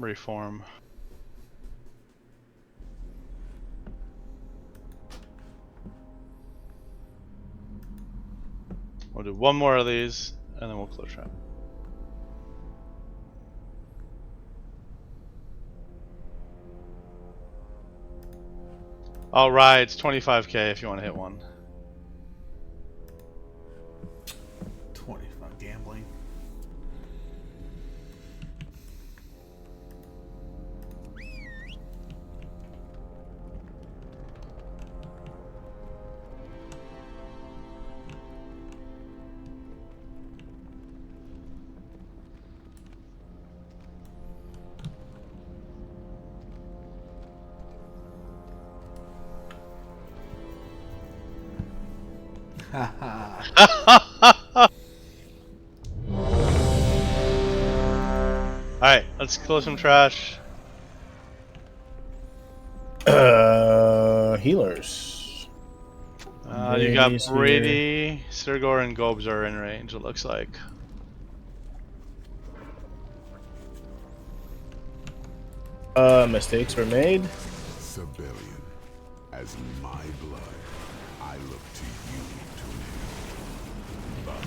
reform. We'll do one more of these, and then we'll close trap. All right, it's 25k if you want to hit one. 25 gambling. Alright, let's close some trash. Healers. You got Brady's Brady, Sirgor, and Gobes are in range, it looks like. Mistakes were made. Civilian, as my blood, I look to you to live. But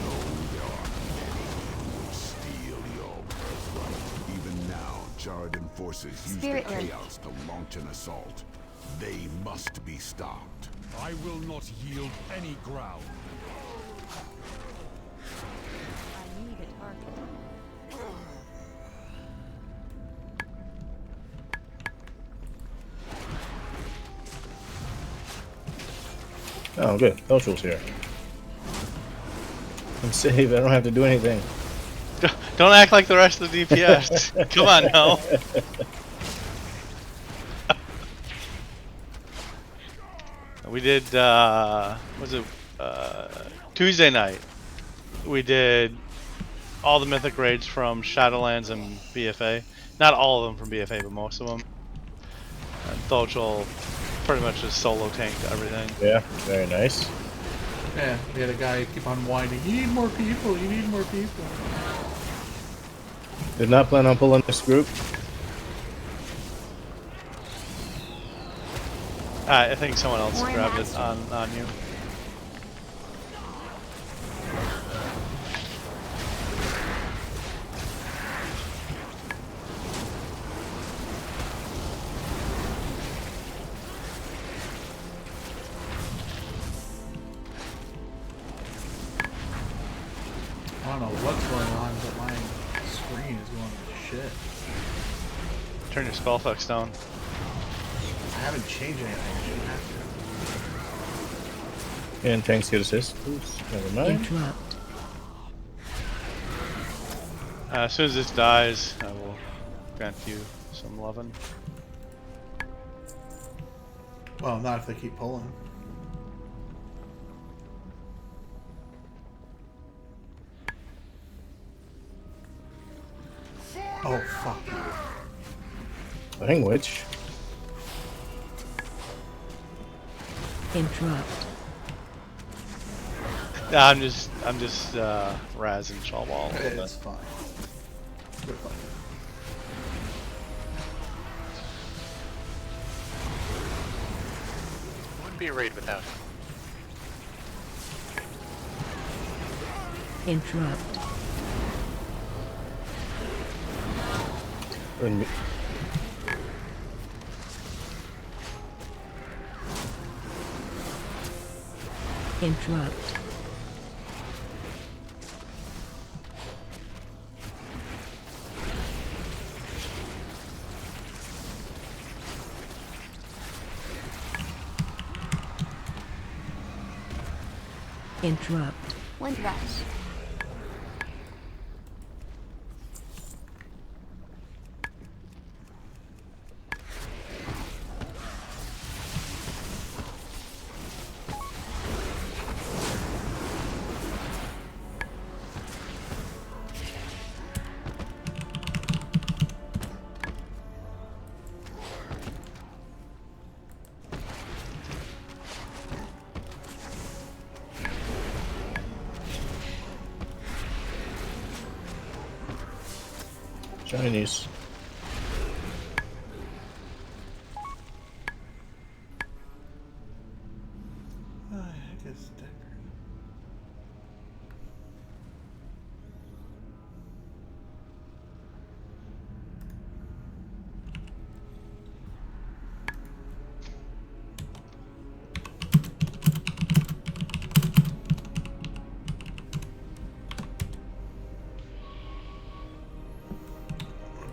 know there are many who will steal your birthright. Even now, Jaredin forces use the Spirit Link. chaos to launch an assault. They must be stopped. I will not yield any ground. I need a target. Oh, good. Social's here. I'm safe. I don't have to do anything. Don't act like the rest of the DPS. Come on now. We did, was it Tuesday night? We did all the Mythic raids from Shadowlands and BFA. Not all of them from BFA, but most of them. And Thochel pretty much just solo tanked everything. Yeah, very nice. Yeah, we had a guy keep on whining. You need more people. You need more people. Did not plan on pulling this group. I think someone else Warren grabbed it Master. on you. I don't know what's going on, but my screen is going to shit. Turn your spell effects down. I haven't changed anything. I shouldn't have to. And tanks get assist. Oops, never mind. Interrupt. As soon as this dies, I will grant you some lovin'. Well, not if they keep pulling. Oh, fuck. Language. Interrupt. I'm just razzing Shawwall a little It's bit. fine. We're fine. Wouldn't be a raid without him. Interrupt. And Interrupt. Interrupt. Wind rush. Chinese.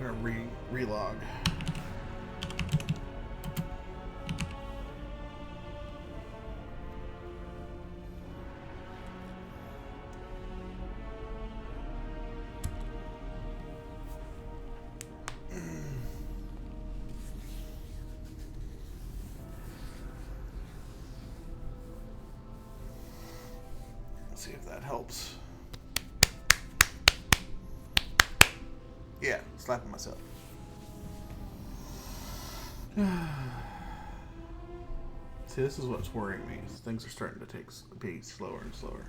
gonna relog. Let's see if that helps. Yeah, slapping myself. See, this is what's worrying me. Is things are starting to be slower and slower.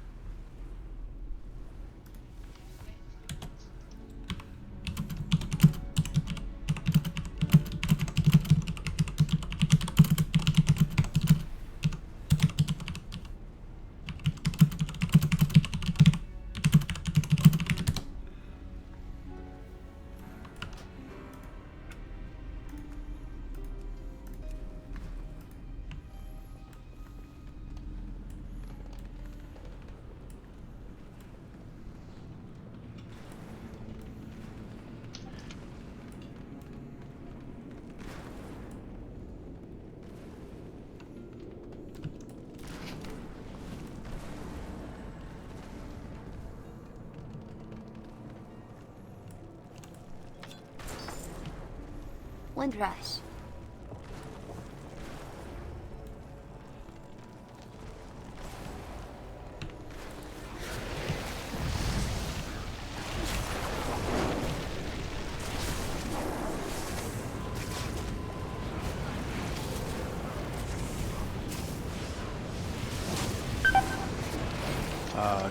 Windrush.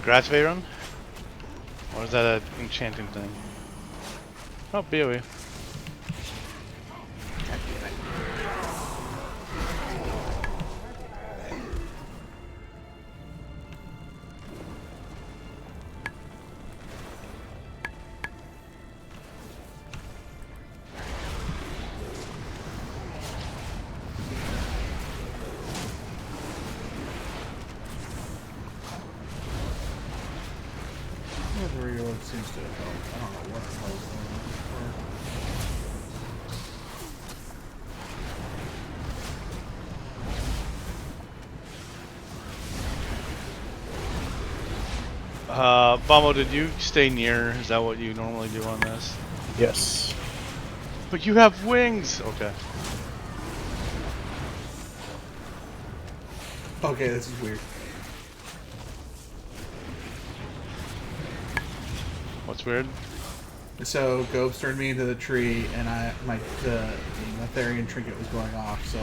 Grativate run? Or is that an enchanting thing? Oh, BOE. The reload seems to help. I don't know what the hell is going Bummo, did you stay near? Is that what you normally do on this? Yes. But you have wings! Okay. on. Okay, this is weird. What's weird? So Gobes turned me into the tree, and the Mytharian trinket was going off. So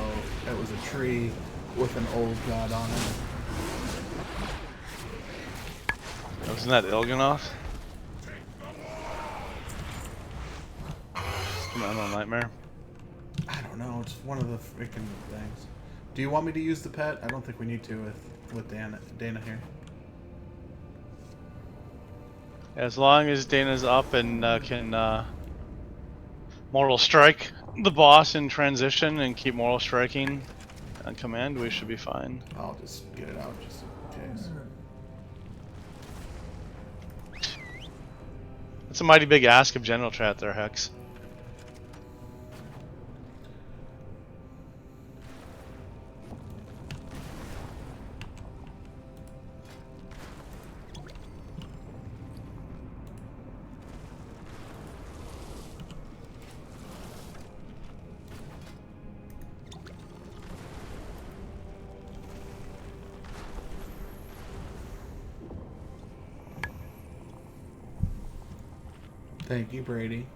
it was a tree with an old god on it. Wasn't that Ilganoth? From Emerald Nightmare? I don't know. It's one of the freaking things. Do you want me to use the pet? I don't think we need to with Dana here. As long as Dana's up and can Mortal Strike the boss in transition and keep Mortal Striking on command, we should be fine. I'll just get it out just in case. That's a mighty big ask of General Chat there, Hex. Thank you, Brady.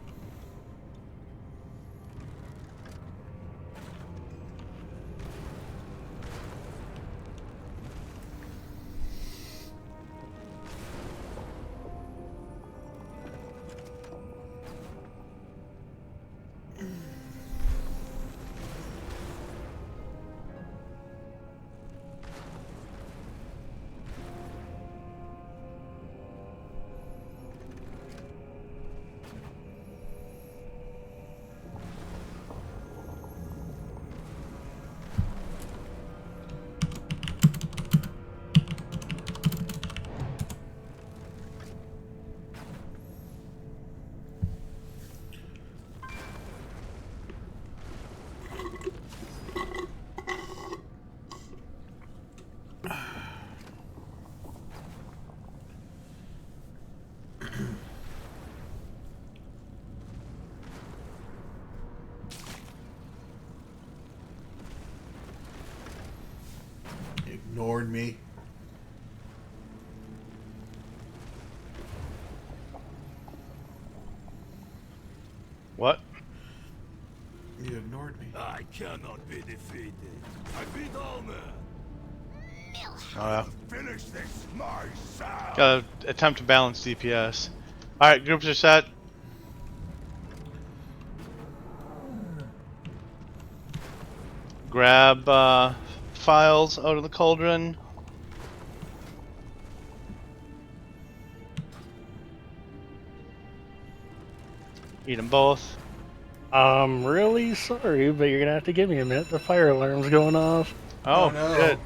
ignored me. What? You ignored me. I cannot be defeated. I beat Alma. Oh, Finish this myself. gotta attempt to balance DPS. Alright, groups are set. Grab files out of the cauldron. Eat them both. I'm really sorry, but you're gonna have to give me a minute. The fire alarm's going off. Oh, no. shit.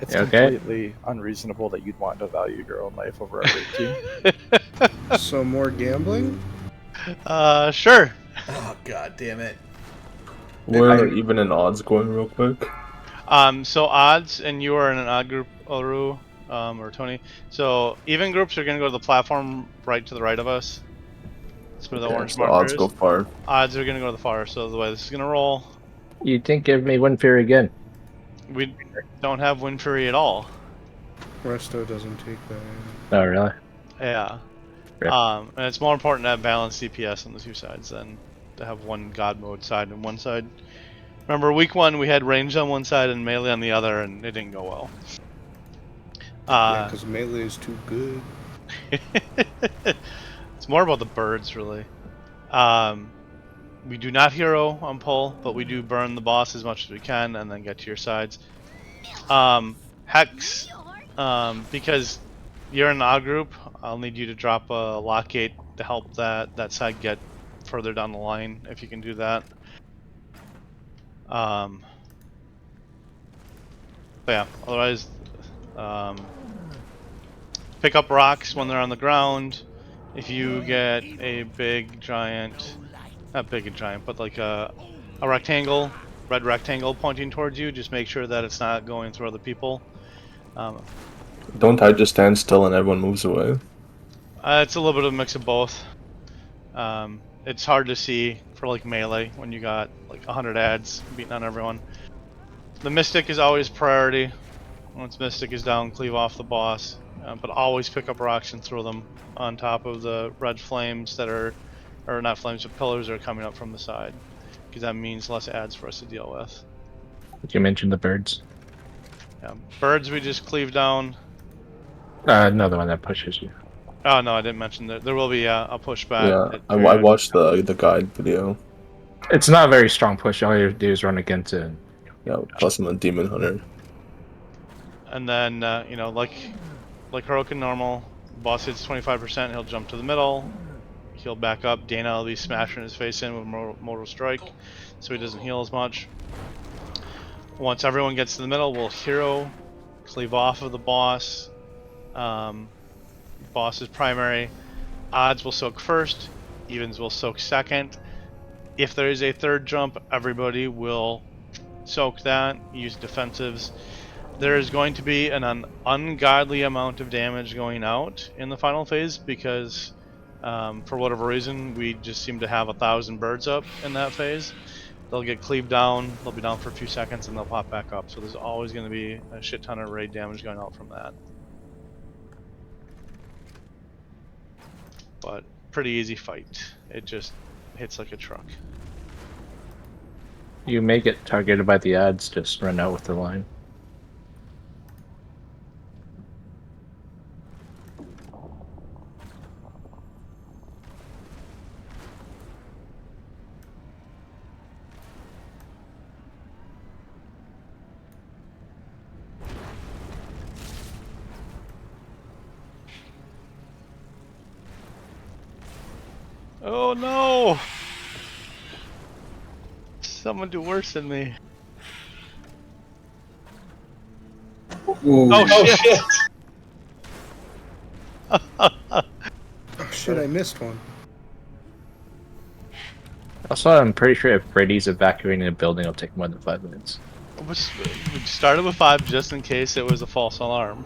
It's You okay? completely unreasonable that you'd want to value your own life over our team. So more gambling? Sure. Oh, god damn it. We're even in odds going real quick. So odds, and you are in an odd group, Oru, or Tony. So even groups are gonna go to the platform right to the right of us. That's where the Okay, orange so marker odds is. go far. Odds are gonna go to the far. So the way this is gonna roll, You think give me Wind Fury again? we don't have Wind Fury at all. Resto doesn't take that. Oh, really? Yeah. Rip. And it's more important to have balanced DPS on the two sides than to have one God mode side and one side. Remember, week one we had range on one side and melee on the other, and it didn't go well. Yeah, because melee is too good. It's more about the birds, really. We do not hero on pull, but we do burn the boss as much as we can and then get to your sides. Hex, because you're in an odd group, I'll need you to drop a lock gate to help that side get further down the line, if you can do that. But yeah, otherwise, pick up rocks when they're on the ground. If you get a big giant, not big and giant, but like a rectangle, red rectangle pointing towards you, just make sure that it's not going through other people. Don't I just stand still and everyone moves away? It's a little bit of a mix of both. It's hard to see for like melee when you got like 100 ads beating on everyone. The Mystic is always priority. Once Mystic is down, cleave off the boss. But always pick up rocks and throw them on top of the red flames that are, or not flames, but pillars that are coming up from the side. Because that means less ads for us to deal with. You mentioned the birds. Yeah. Birds we just cleave down. Another one that pushes you. Oh no, I didn't mention that. There will be a pushback. Yeah, I watched the guide video. It's not a very strong push. All you have to do is run against it. Yeah, plus I'm a demon hunter. And then you know, like Heroic and normal, boss hits 25%, he'll jump to the middle, he'll back up. Dana will be smashing his face in with mortal strike, so he doesn't heal as much. Once everyone gets to the middle, we'll hero, cleave off of the boss. Boss is primary. Odds will soak first, evens will soak second. If there is a third jump, everybody will soak that, use defensives. There is going to be an ungodly amount of damage going out in the final phase because for whatever reason we just seem to have 1,000 birds up in that phase. They'll get cleaved down, they'll be down for a few seconds, and they'll pop back up. So there's always going to be a shit ton of raid damage going out from that. But pretty easy fight. It just hits like a truck. You may get targeted by the ads, just run out with the line. Oh no! Someone do worse than me. Ooh. Oh shit! Oh shit, I missed one. Also, I'm pretty sure if Brady's evacuating a building, it'll take more than 5 minutes. We started with 5 just in case it was a false alarm.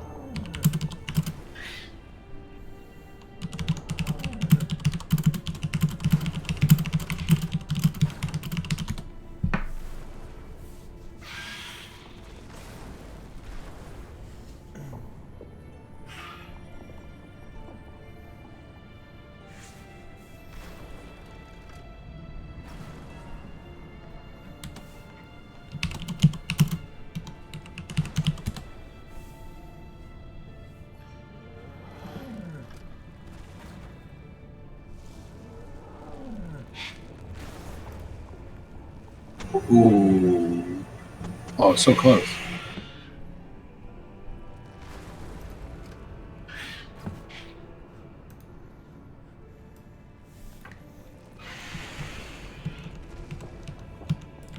Ooh. Oh, so close.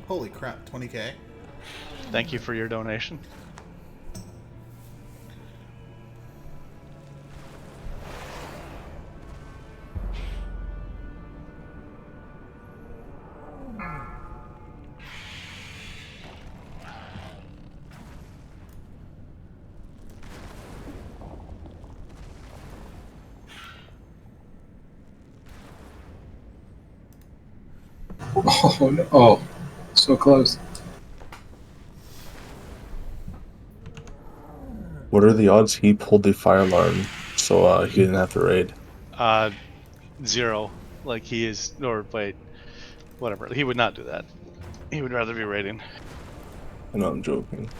Holy crap, 20k. Thank you for your donation. Oh, no. Oh, so close. What are the odds he pulled the fire alarm so he didn't have to raid? 0. Like he is, or wait, whatever. He would not do that. He would rather be raiding. I know I'm joking.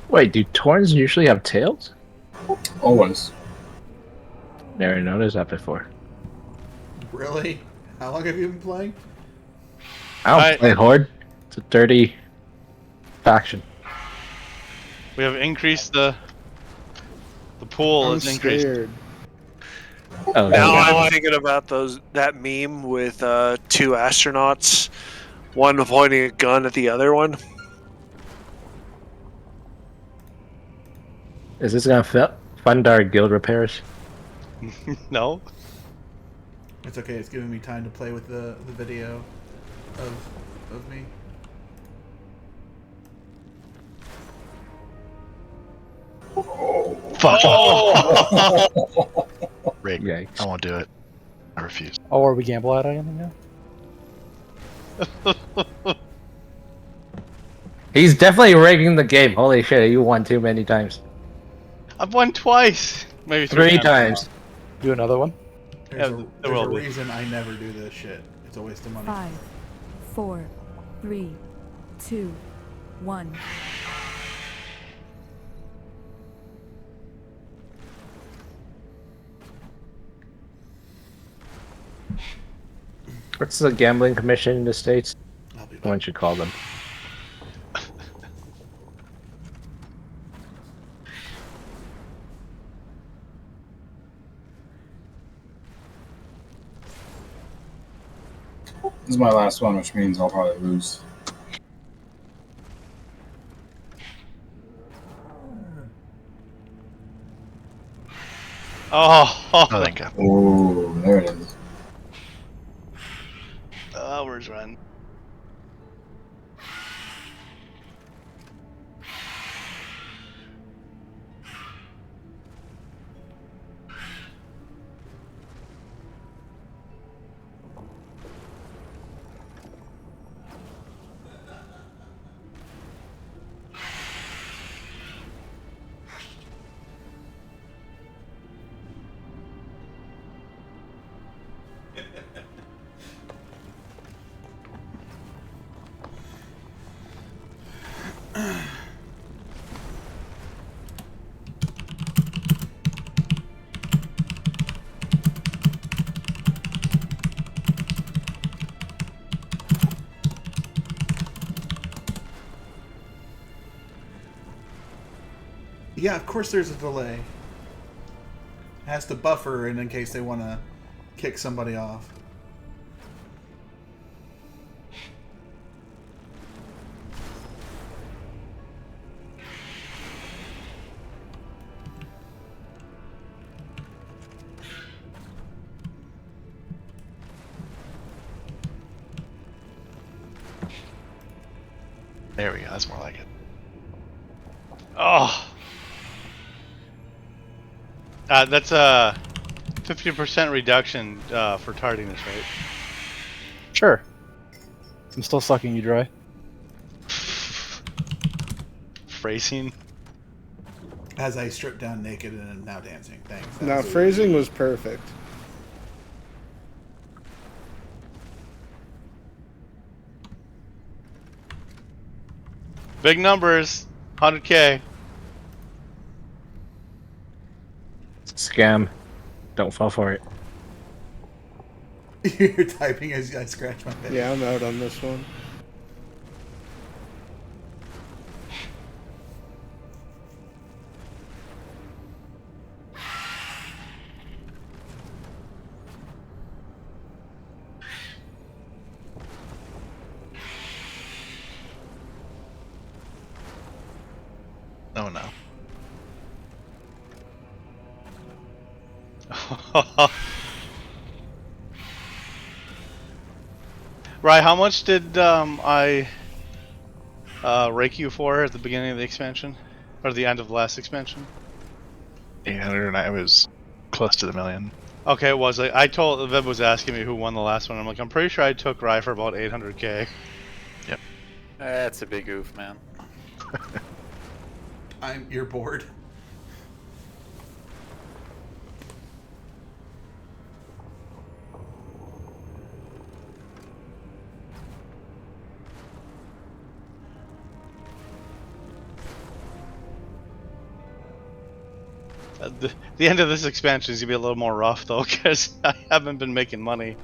Wait, do Torns usually have tails? Always. Never noticed that before. Really? How long have you been playing? I don't play Horde. It's a dirty faction. We have increased the pool I'm is increased. scared. Oh, Now okay. I'm thinking about that meme with 2 astronauts, one pointing a gun at the other one. Is this gonna fund our guild repairs? No. It's okay, it's giving me time to play with the video of me. Fuck. Oh. Rick, Yikes. I won't do it. I refuse. Oh, are we gamble at anything now? He's definitely rigging the game. Holy shit, you won too many times. I've won twice. Maybe 3 times. Do another one? There's Yeah, a, there will be. reason I never do this shit. It's a waste of money. 5, 4, 3, 2, 1. What's the gambling commission in the States? I'll be back. One should call them. This is my last one, which means I'll probably lose. Oh, thank God. Oh, there it is. Where's Ren? Yeah, of course there's a delay. It has to buffer in case they want to kick somebody off. There we go. That's more like it. Oh. That's a 50% reduction for tardiness, right? Sure. I'm still sucking you dry. Phrasing. As I strip down naked and am now dancing. Thanks. Now, phrasing was perfect. Big numbers. 100K. scam. Don't fall for it. You're typing as I scratch my face. Yeah, I'm out on this one. Oh no. Right, how much did I rake you for at the beginning of the expansion? Or the end of the last expansion? 800, and I was close to the million. Okay, it was. Like, I told Viv was asking me who won the last one. I'm like, I'm pretty sure I took Rye for about 800k. Yep. That's a big oof, man. You're bored. The end of this expansion is gonna be a little more rough though, because I haven't been making money.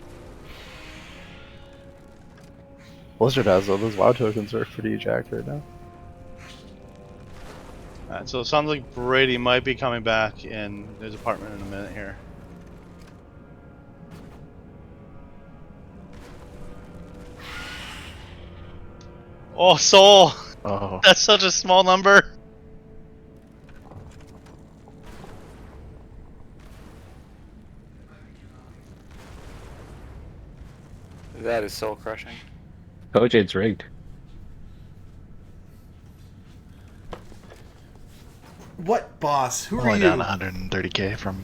Blizzard has though. Those WoW tokens are pretty jacked right now. Alright, so it sounds like Brady might be coming back in his apartment in a minute here. Oh, Soul! Oh. That's such a small number! That is soul crushing. Kojade's rigged. What boss? Who are Only you? down 130k from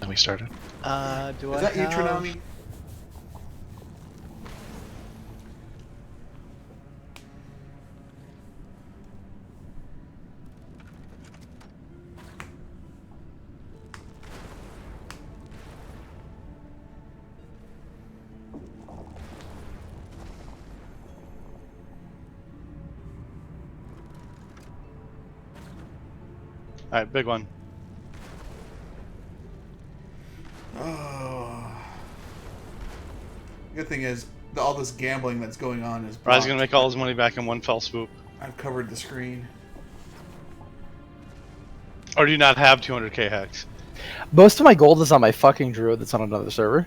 when we started. Do Is I that you, have... Trinami? Alright, big one. Oh. Good thing is, all this gambling that's going on is blocked. Rye's gonna make all his money back in one fell swoop. I've covered the screen. Or do you not have 200k hex? Most of my gold is on my fucking druid that's on another server.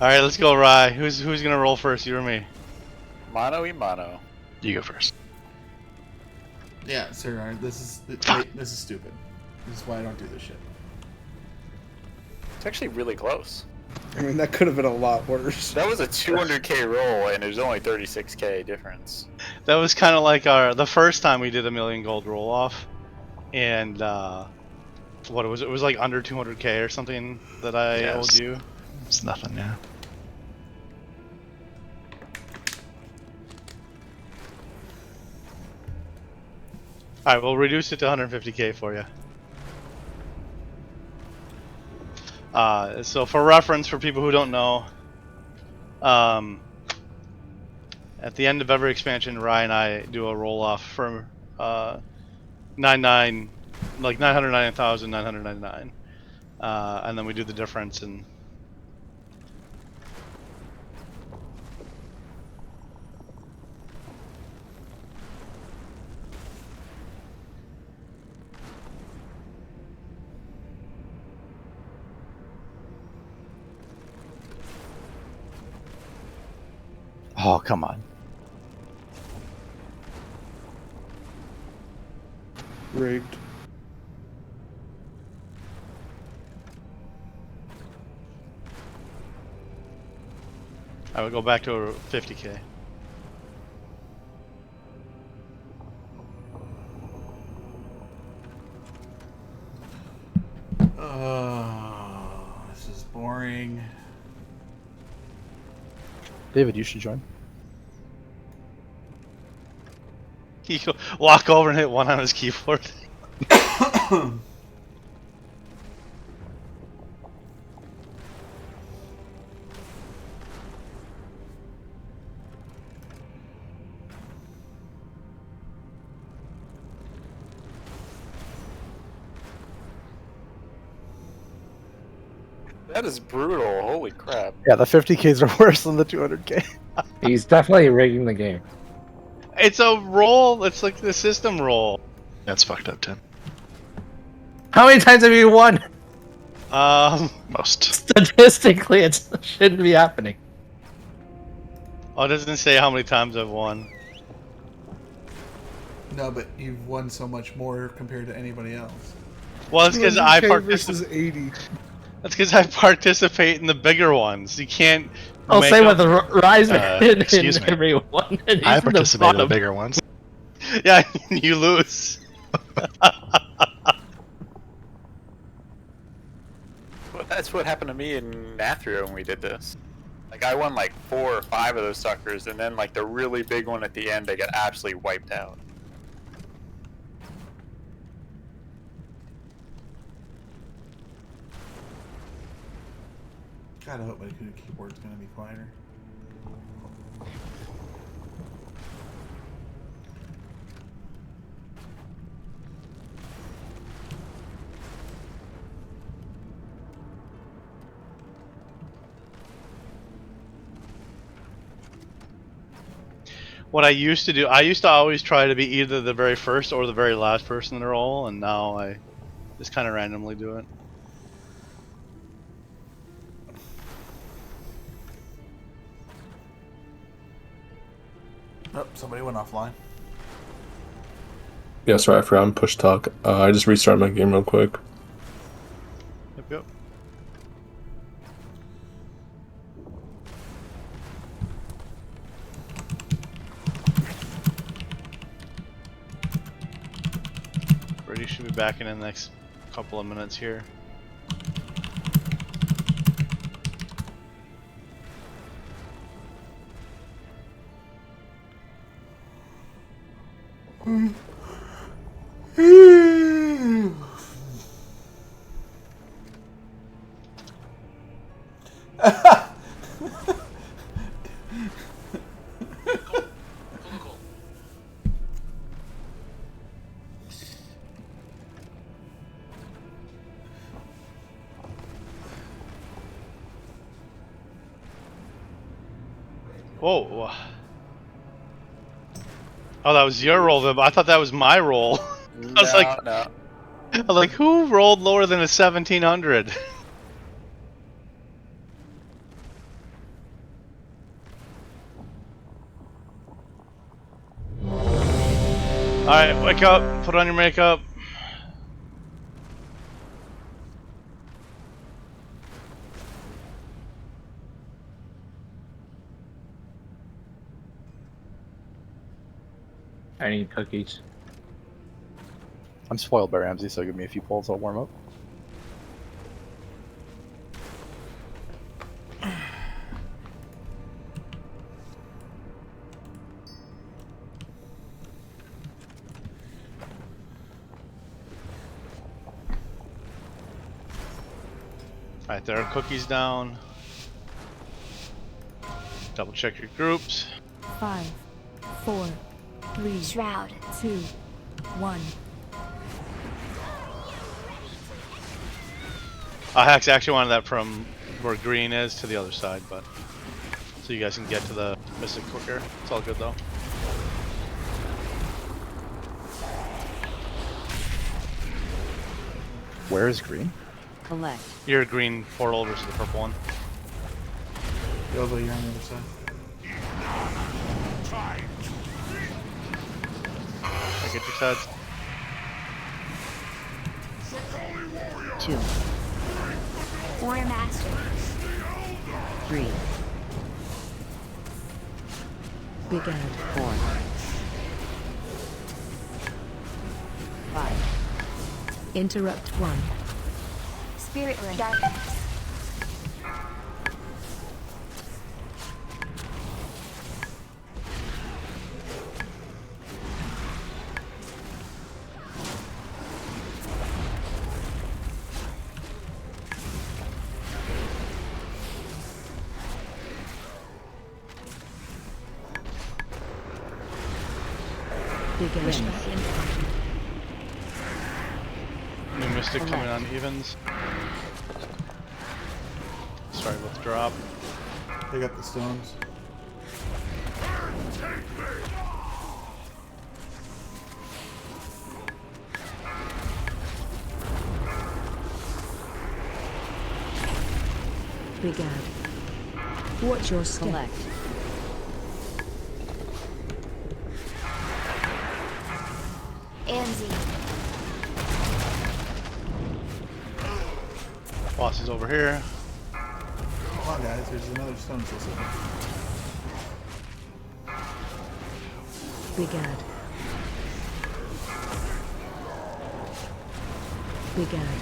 Alright, let's go, Rye. Who's gonna roll first, you or me? Mano y mano. You go first. Yeah, sir. This is stupid. This is why I don't do this shit. It's actually really close. I mean, that could have been a lot worse. That was a 200k roll, and there's only 36k difference. That was kind of like the first time we did a million gold roll off, and what it was? It was like under 200k or something that I owed you. It's nothing, yeah. Alright, we'll reduce it to 150k for you. So for reference, for people who don't know, at the end of every expansion, Ryan and I do a roll off for 999,999, and then we do the difference and. Oh, come on. Rigged. I would go back to 50k. Oh, this is boring. David, you should join. He walk over and hit one on his keyboard. That is brutal. Holy crap. Yeah, the 50Ks are worse than the 200K. He's definitely rigging the game. It's a roll. It's like the system roll. That's fucked up, Tim. How many times have you won? Most. Statistically, it shouldn't be happening. Oh, it doesn't say how many times I've won. No, but you've won so much more compared to anybody else. Well, it's because I versus participate. 80. That's because I participate in the bigger ones. You can't. I'll make say up- with the rise in excuse me. everyone. And I he's in participate in the bottom. bigger ones. Yeah, you lose. Well, that's what happened to me in Nathria when we did this. Like, I won like 4 or 5 of those suckers, and then like the really big one at the end, I got absolutely wiped out. God, I hope my keyboard's gonna be quieter. What I used to do, I used to always try to be either the very first or the very last person in the roll, and now I just kind of randomly do it. Oh, somebody went offline. Yeah, sorry, I forgot I'm push talk. I just restarted my game real quick. Yep, yep. Brady should be back in the next couple of minutes here. Whoa. Oh, that was your roll, Vib. I thought that was my roll. I was like, No. I was like, who rolled lower than a 1700? Alright, wake up, put on your makeup. I need cookies. I'm spoiled by Ramsey, so give me a few pulls, I'll warm up. Alright, there are cookies down. Double check your groups. 5, 4, 3, Shroud. 2, 1. I actually wanted that from where green is to the other side, but so you guys can get to the Mythic quicker. It's all good though. Where is green? Collect. Your green portal versus the purple one. Yovo, you're on the other side. I get your sides. 2, Warrior Master. 3. Big Ed 4. 5. Interrupt 1. Spirit Ring. Darkness. Big Ed. New Mystic coming on evens. sorry about the drop. They got the stones. Big Ad. Watch your step. Collect. Anzi. Boss is over here. Come on, guys. There's another stone system. Big Ad. Big Ad.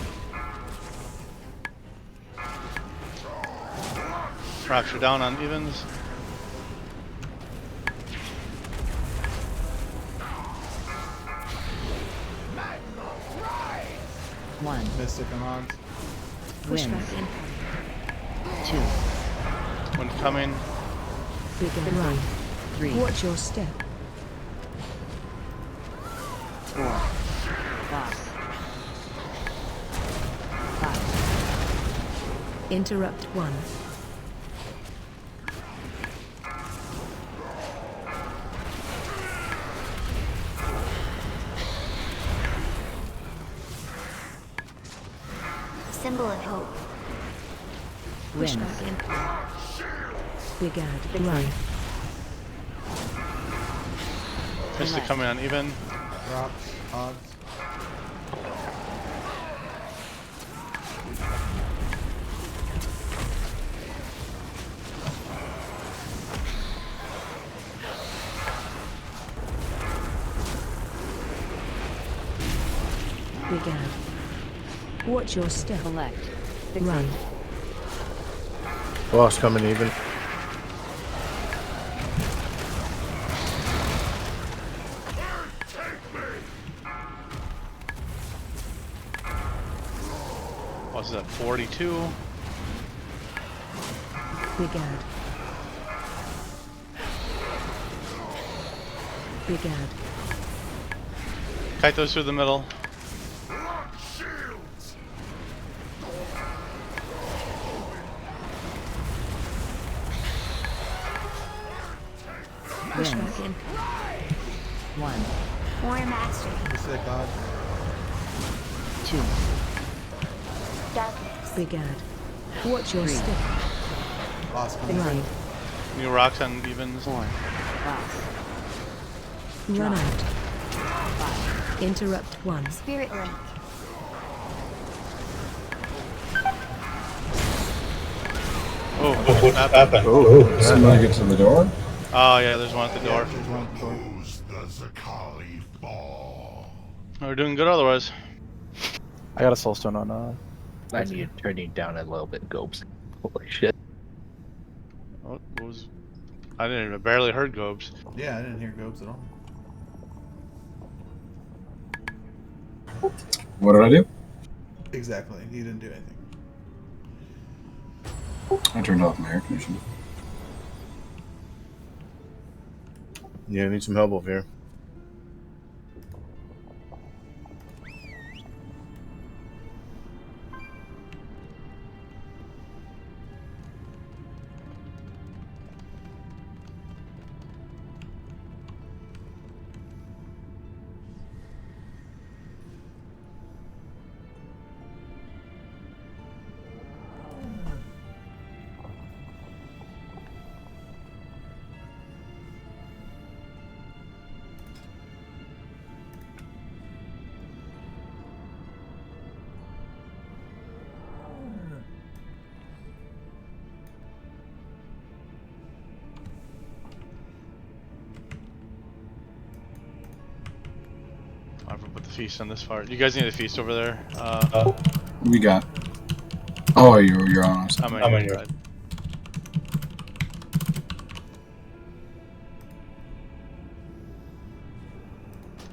Rapture down on evens. One. Mystic and odds. Wins. Two. One coming. Big Ad. Run. Three. Watch your step. Four. Boss. Five. Interrupt one. Symbol of hope. Wins. Big Ad. Run. Mystic coming on even. Drops. Odds. Big Ad. Watch your step. Collect. Run. Boss coming even. Boss is at 42. Big Ad. Big Ad. Kite those through the middle. Wins. One. Warrior Master. Mystic odds. Two. Darkness. Big Ad. Watch your step. Boss coming. Run. New rocks on evens. Four. Boss. Run out. Five. Interrupt one. Spirit Link. Oh, what happened? Oh, somebody get to the door? Oh yeah, there's one at the door. There's one at the door. Goes the Zakali fall. We're doing good otherwise. I got a soulstone on. I need to turn you down a little bit, Gopes. Holy shit. What was? I didn't even barely heard Gobes. Yeah, I didn't hear Gobes at all. What did I do? Exactly. He didn't do anything. I turned off my air conditioning. Yeah, I need some help over here. I'll put the feast on this part. You guys need a feast over there. We got. Oh, you're on us. I'm on your side.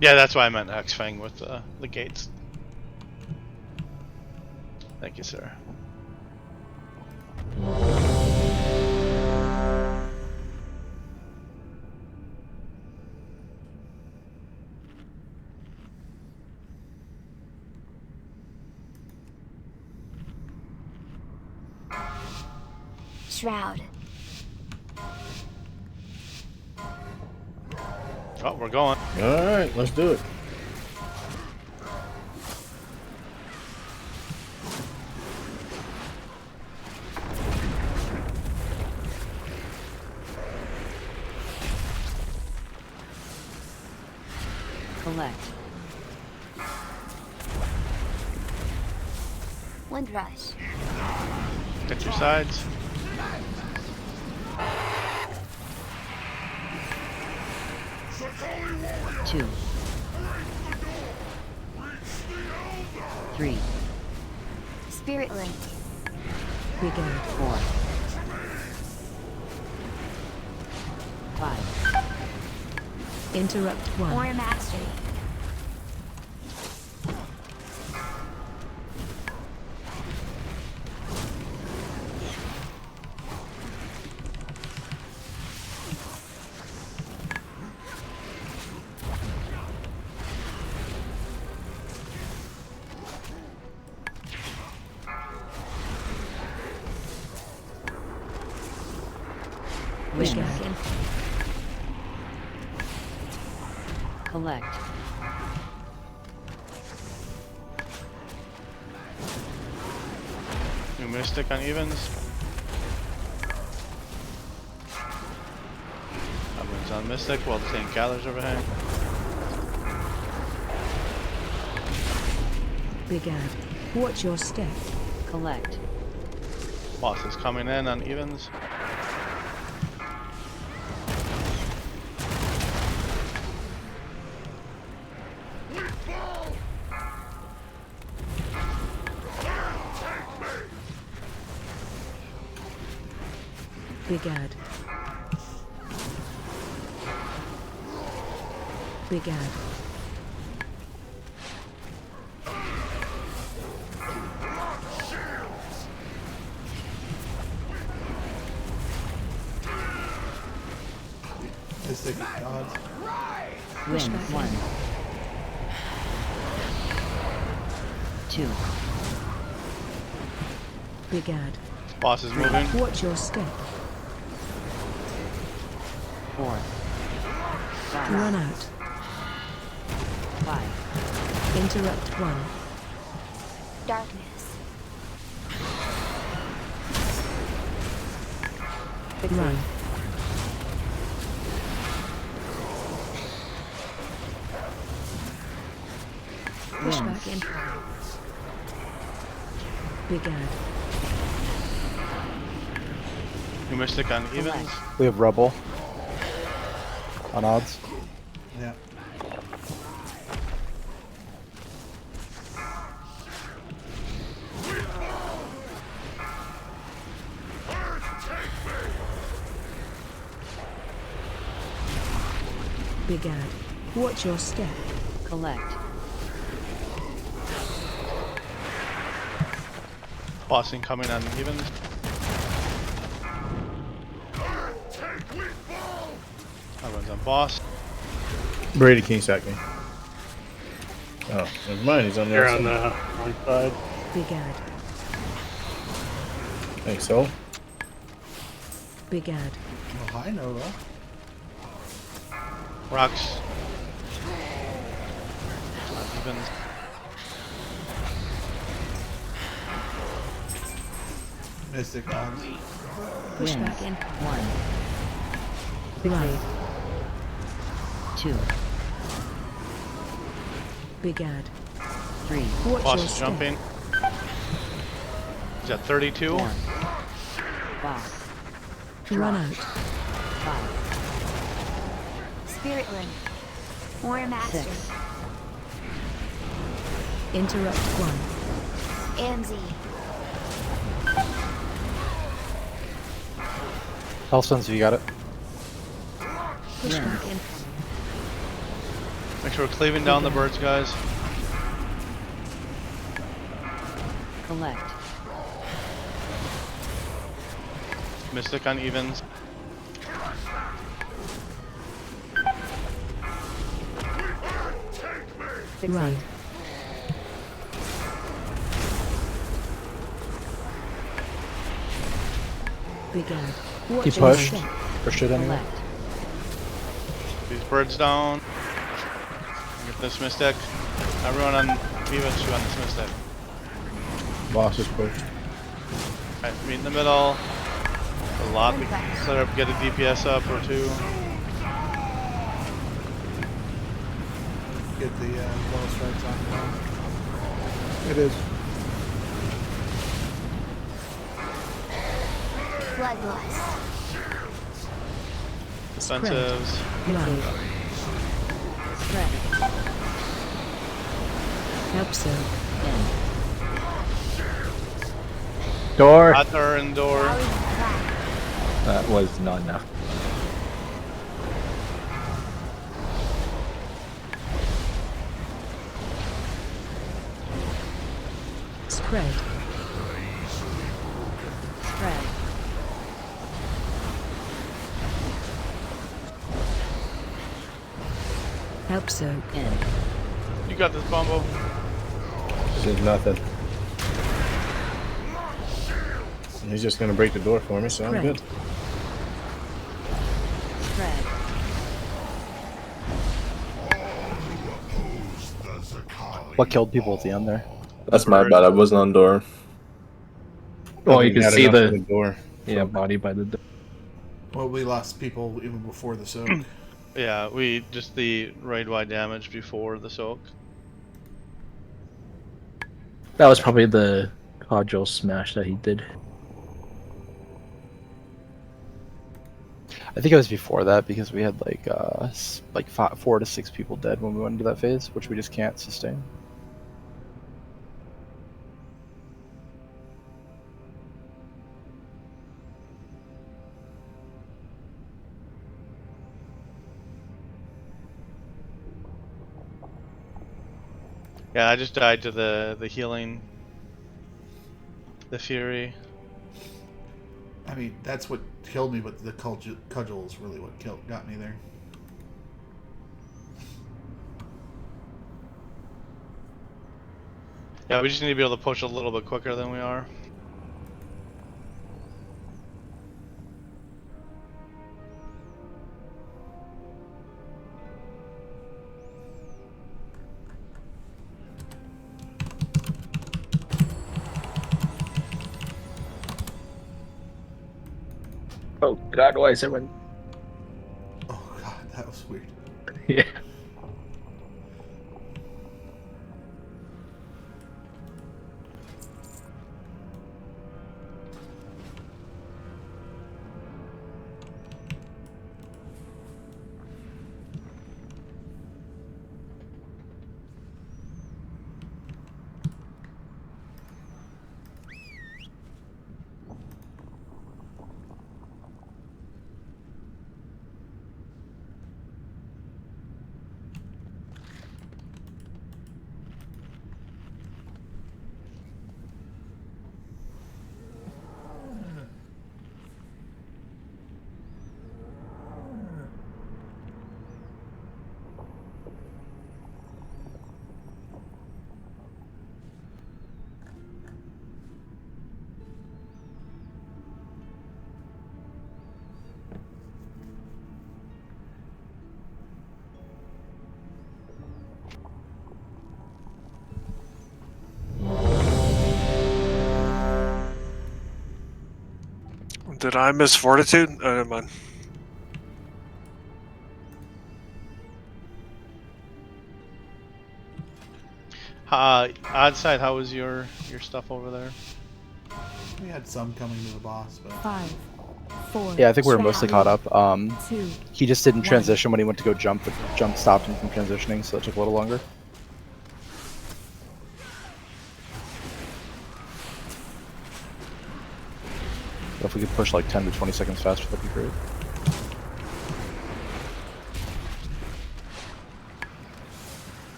Yeah, that's why I meant X-Fang with the gates. Thank you, sir. Shroud. Oh, we're going. All right, let's do it. Collect. Wind rush. Get your sides. Two. 3. Spirit link. Begin. 4. 5. Interrupt 1. Warrior mastery. Begin. Collect. New Mystic on evens. Everyone's on Mystic while the tank gathers overhang. Begin. Watch your step. Collect. Boss is coming in on evens. Begad. Begad. Mystic gods. Win. 1. 2. Begad. Boss is moving. Watch your step. 4. 5. Run out. 5. Interrupt 1. Darkness. Run. Push back in. Begad. New Mystic on evens. We have Rebel on odds. Yeah. Begad. Watch your step. Collect. Boss incoming on evens. Everyone's on boss. Brady King sack me. Oh, never mind. He's on the You're other on side. the wrong side. Begad. Thanks, so. Begad. Oh, hi, Nova. Rocks. On evens. Mystic gods. Push Win. back in. 1. Run. 2. Begad. 3. Watch Boss your is step. jumping. He's at 32. 4. 5. Run out. 5. Spirit link. Warrior mastery. 6. Interrupt 1. AMZ. Hellstones, you got it. Push Win. back in. Make sure we're cleaving down the birds, guys. Collect. Mystic on evens. Run. began. He Watch your pushed. step. Pushed it anyway. Collect. These birds down. Get this Mystic. Everyone on Viva shoot on this Mystic. Boss is pushed. Alright, meet in the middle. A lot to clear up, get a DPS up or two. Get the ball strikes on the It is. Bloodlust. Defensives. Spread. Help so. Door. Hot door and door. That was not enough. Spread. Spread. Help so. You got this, Bumbo. This is nothing. He's just gonna break the door for me, so I'm good. Spread. What killed people at the end there? That's my bad. I wasn't on door. Oh, you can Had see enough for the door. yeah body by the door. Well, we lost people even before the soak. Yeah, we just the raid-wide damage before the soak. That was probably the Codgel smash that he did. I think it was before that because we had like 4 to 6 people dead when we went into that phase, which we just can't sustain. Yeah, I just died to the healing, the fury. I mean, that's what killed me, but the cudgel is really what got me there. Yeah, we just need to be able to push a little bit quicker than we are. Oh God, why is everyone? Oh God, that was weird. Yeah. Did I miss Fortitude? Oh, never mind. Oddside, how was your stuff over there? We had some coming to the boss, but 5, 4. Yeah, I think we were mostly caught up. 2. He just didn't 1. transition when he went to go jump. The jump stopped him from transitioning, so it took a little longer. But if we could push like 10 to 20 seconds faster, that'd be great.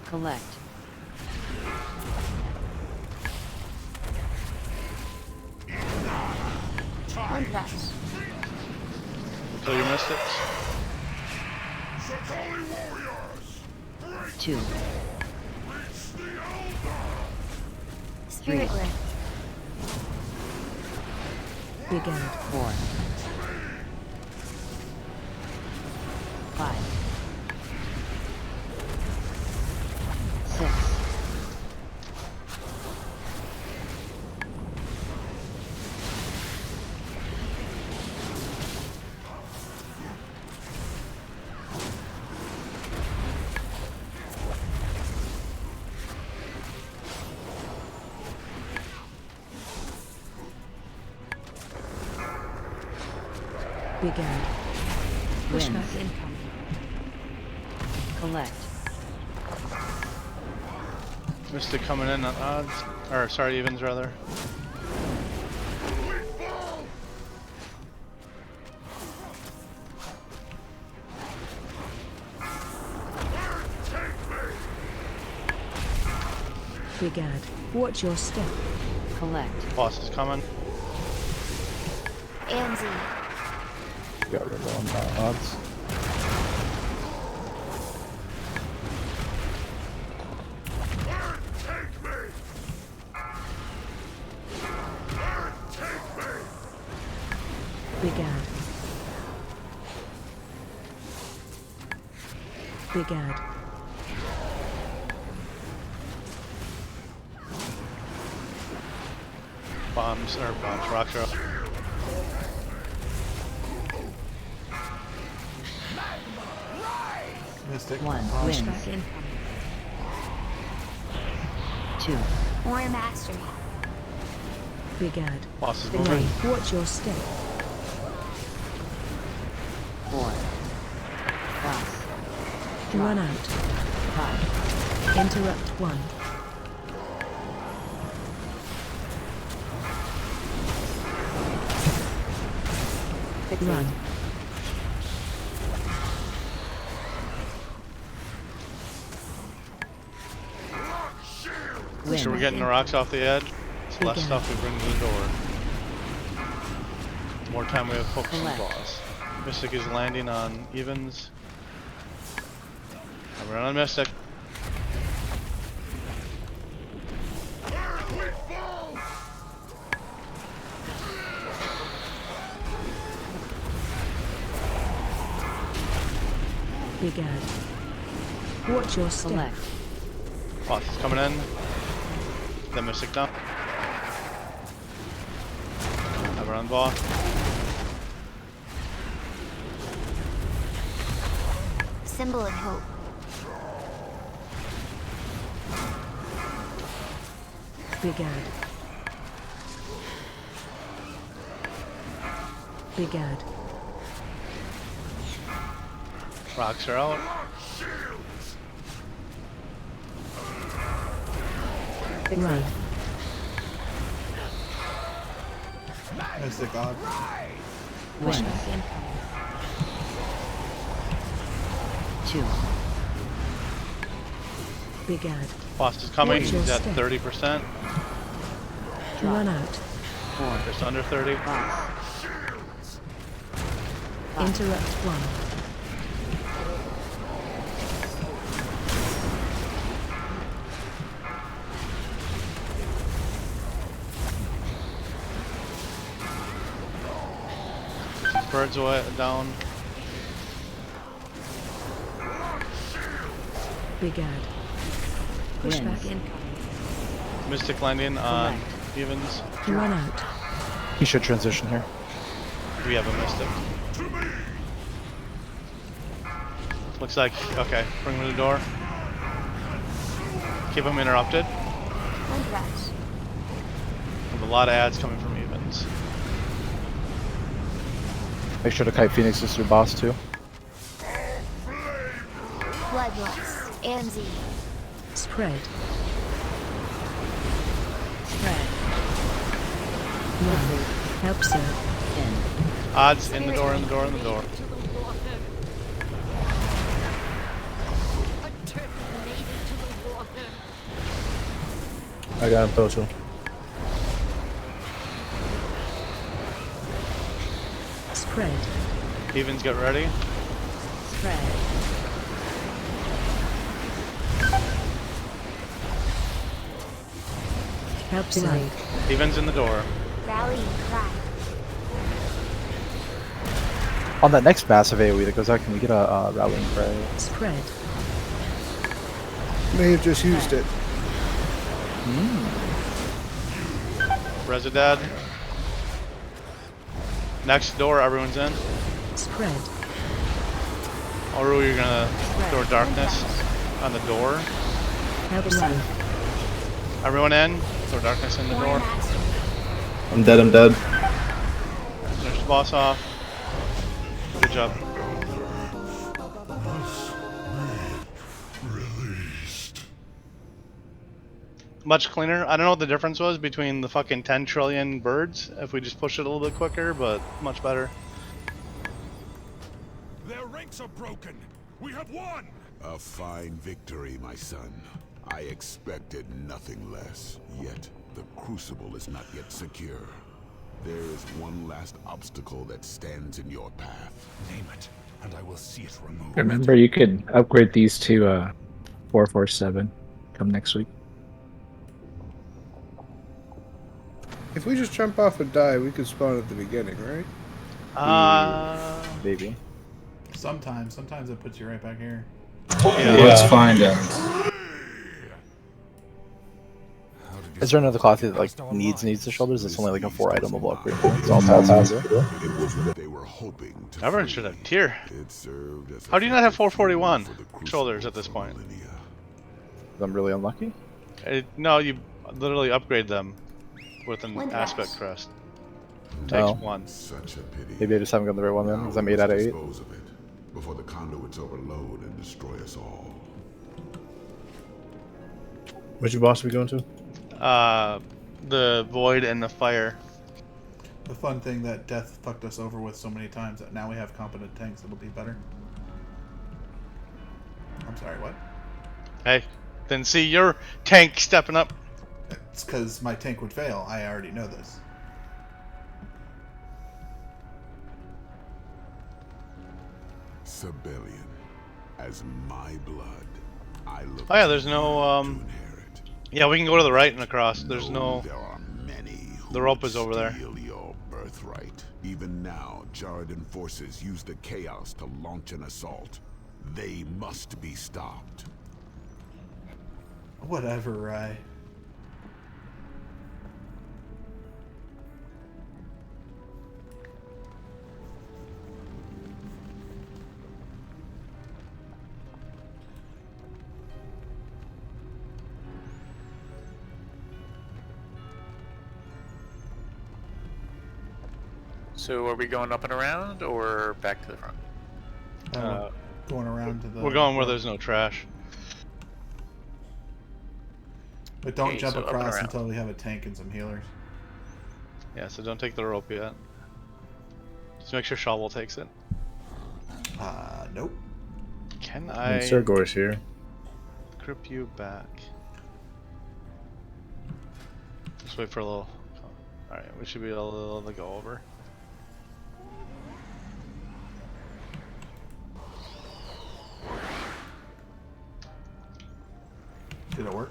Collect. One rush. Kill your mystics. 2. Spirit Lift. Begin. 4. 5. 6. Begin. Wins. Pushback incoming. Collect. Mystic coming in on odds. Or, sorry, evens rather. Begin. Watch your step. Collect. Boss is coming. Anzi. Got rid of on odds. Begin. Begin. Bombs, rocks are up. Mystic. 1 Awesome. wins. 2. More mastery. Begin. Boss is Begin. moving. Watch your step. 4. Cross. Run out. 5. Interrupt 1. Run. Make sure we're getting the rocks off the edge. It's less stuff we bring to the door. The more time we have focus on the boss. Mystic is landing on evens. I'm running on Mystic. Begin. Watch your step. Collect. Boss is coming in. The Mystic down. Have her on boss. Symbol of hope. Begin. Begin. Rocks are out. Run. Mystic odd. Wins. 2. Begin. Boss is coming. Watch your He's at step. 30%. Run out. 4. Just under 30. Cross. Interrupt 1. Birds away down. Begin. Pushback Wins. incoming. Mystic landing on evens. Run out. He should transition here. We have a Mystic. Looks like, okay, bring him to the door. Keep him interrupted. Wind rush. We have a lot of ads coming from evens. Make sure to kite Phoenix is your boss too. Bloodlust. Anzi. Spread. Spread. Run. Help sir. In. Odds in the door, in the door, in the door. I got him total. Spread. Evens, get ready. Spread. Help side. Evens in the door. Rallying cry. On that next massive AoE that goes out, can we get a rallying cry? Spread. May have just used it. Residad. Next door, everyone's in. Spread. Oru, you're gonna throw darkness on the door. Help Sir. Everyone in. Throw darkness in the door. I'm dead, I'm dead. Finish the boss off. Good job. Much cleaner. I don't know what the difference was between the fucking 10 trillion birds, if we just push it a little bit quicker, but much better. Their ranks are broken. We have won. A fine victory, my son. I expected nothing less. Yet, the Crucible is not yet secure. There is one last obstacle that stands in your path. Name it, and I will see it removed. Remember, you could upgrade these to 447 come next week. If we just jump off and die, we could spawn at the beginning, right? Maybe. Sometimes it puts you right back here. Let's find out. Is there another class that like needs the shoulders? It's only like a 4 itemable upgrade. It's all possible. Everyone should have tier. How do you not have 441 shoulders at this point? I'm really unlucky? No, you literally upgrade them with an aspect crest. Takes one. Maybe I just haven't got the right one then, because I'm 8 out of 8. Before the conduits overload and destroy us all. Which boss are we going to? The void and the fire. The fun thing that death fucked us over with so many times that now we have competent tanks, it'll be better. I'm sorry, what? Hey, then see your tank stepping up. It's because my tank would fail. I already know this. Sibelian, as my blood, I look. Oh yeah, there's no yeah, we can go to the right and across. There's no. There are many. The rope is over there. Your birthright. Even now, Jarden forces use the chaos to launch an assault. They must be stopped. Whatever, Rye. So are we going up and around or back to the front? Going around to the... We're going where there's no trash. But don't Okay, jump so up and across around. until we have a tank and some healers. Yeah, so don't take the rope yet. Just make sure Shovel takes it. Nope. Can And I Sergor's here. grip you back? Just wait for a little. Alright, we should be able to go over. Did it work?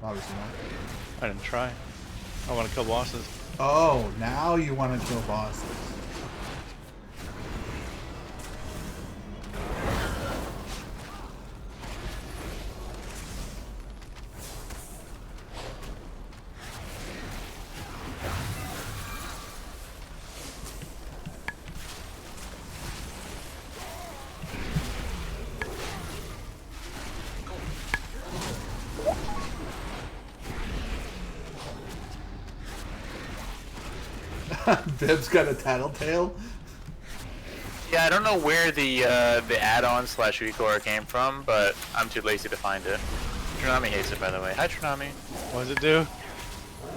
Obviously not. I didn't try. I want to kill bosses. Oh, now you want to kill bosses. Bib's got a tattletale. Yeah, I don't know where the add-on / recore came from, but I'm too lazy to find it. Tronami hates it, by the way. Hi, Tronami. What does it do?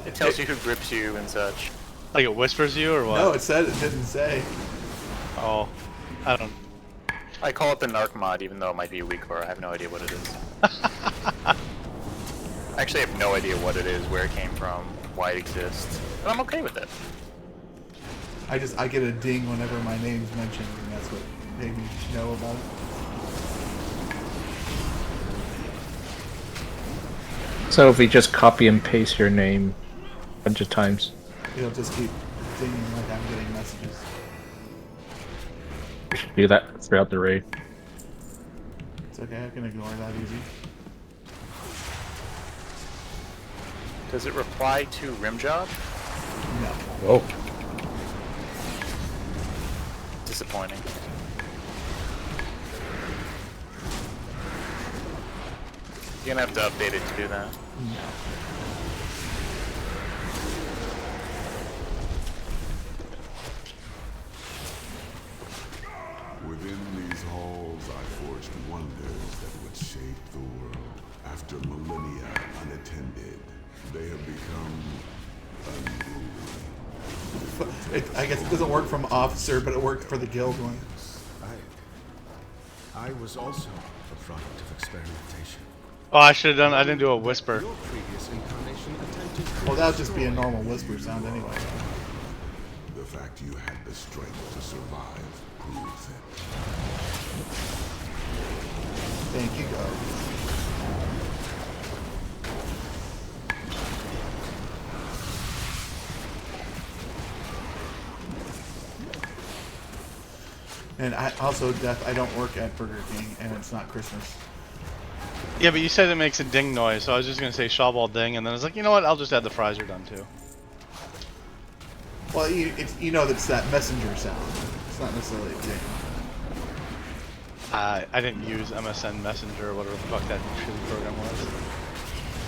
It tells you who grips you and such. Like it whispers you or what? No, it said it didn't say. Oh, I don't. I call it the narc mod, even though it might be a weak core. I have no idea what it is. I actually have no idea what it is, where it came from, why it exists, and I'm okay with it. I get a ding whenever my name's mentioned, and that's what made me know about it. So if we just copy and paste your name a bunch of times. It'll just keep dinging like I'm getting messages. We should do that throughout the raid. It's okay, I can ignore that easy. Does it reply to Rimjob? No. Whoa. Disappointing. You're gonna have to update it to do that. No. Within these halls, I forged wonders that would shape the world. After millennia unattended, they have become unruly. I guess it doesn't work from officer, but it worked for the guild one. I was also a product of experimentation. Oh, I should have done. I didn't do a whisper. Your previous incarnation attempted to Well, that would just be a normal whisper sound anyway. The fact you had the strength to survive proves it. Thank you, God. And I also, Death, I don't work at Burger King, and it's not Christmas. Yeah, but you said it makes a ding noise, so I was just gonna say shawball ding, and then I was like, you know what? I'll just add the fries are done too. Well, you know that's that messenger sound. It's not necessarily a ding. I didn't use MSN Messenger or whatever the fuck that shitty program was.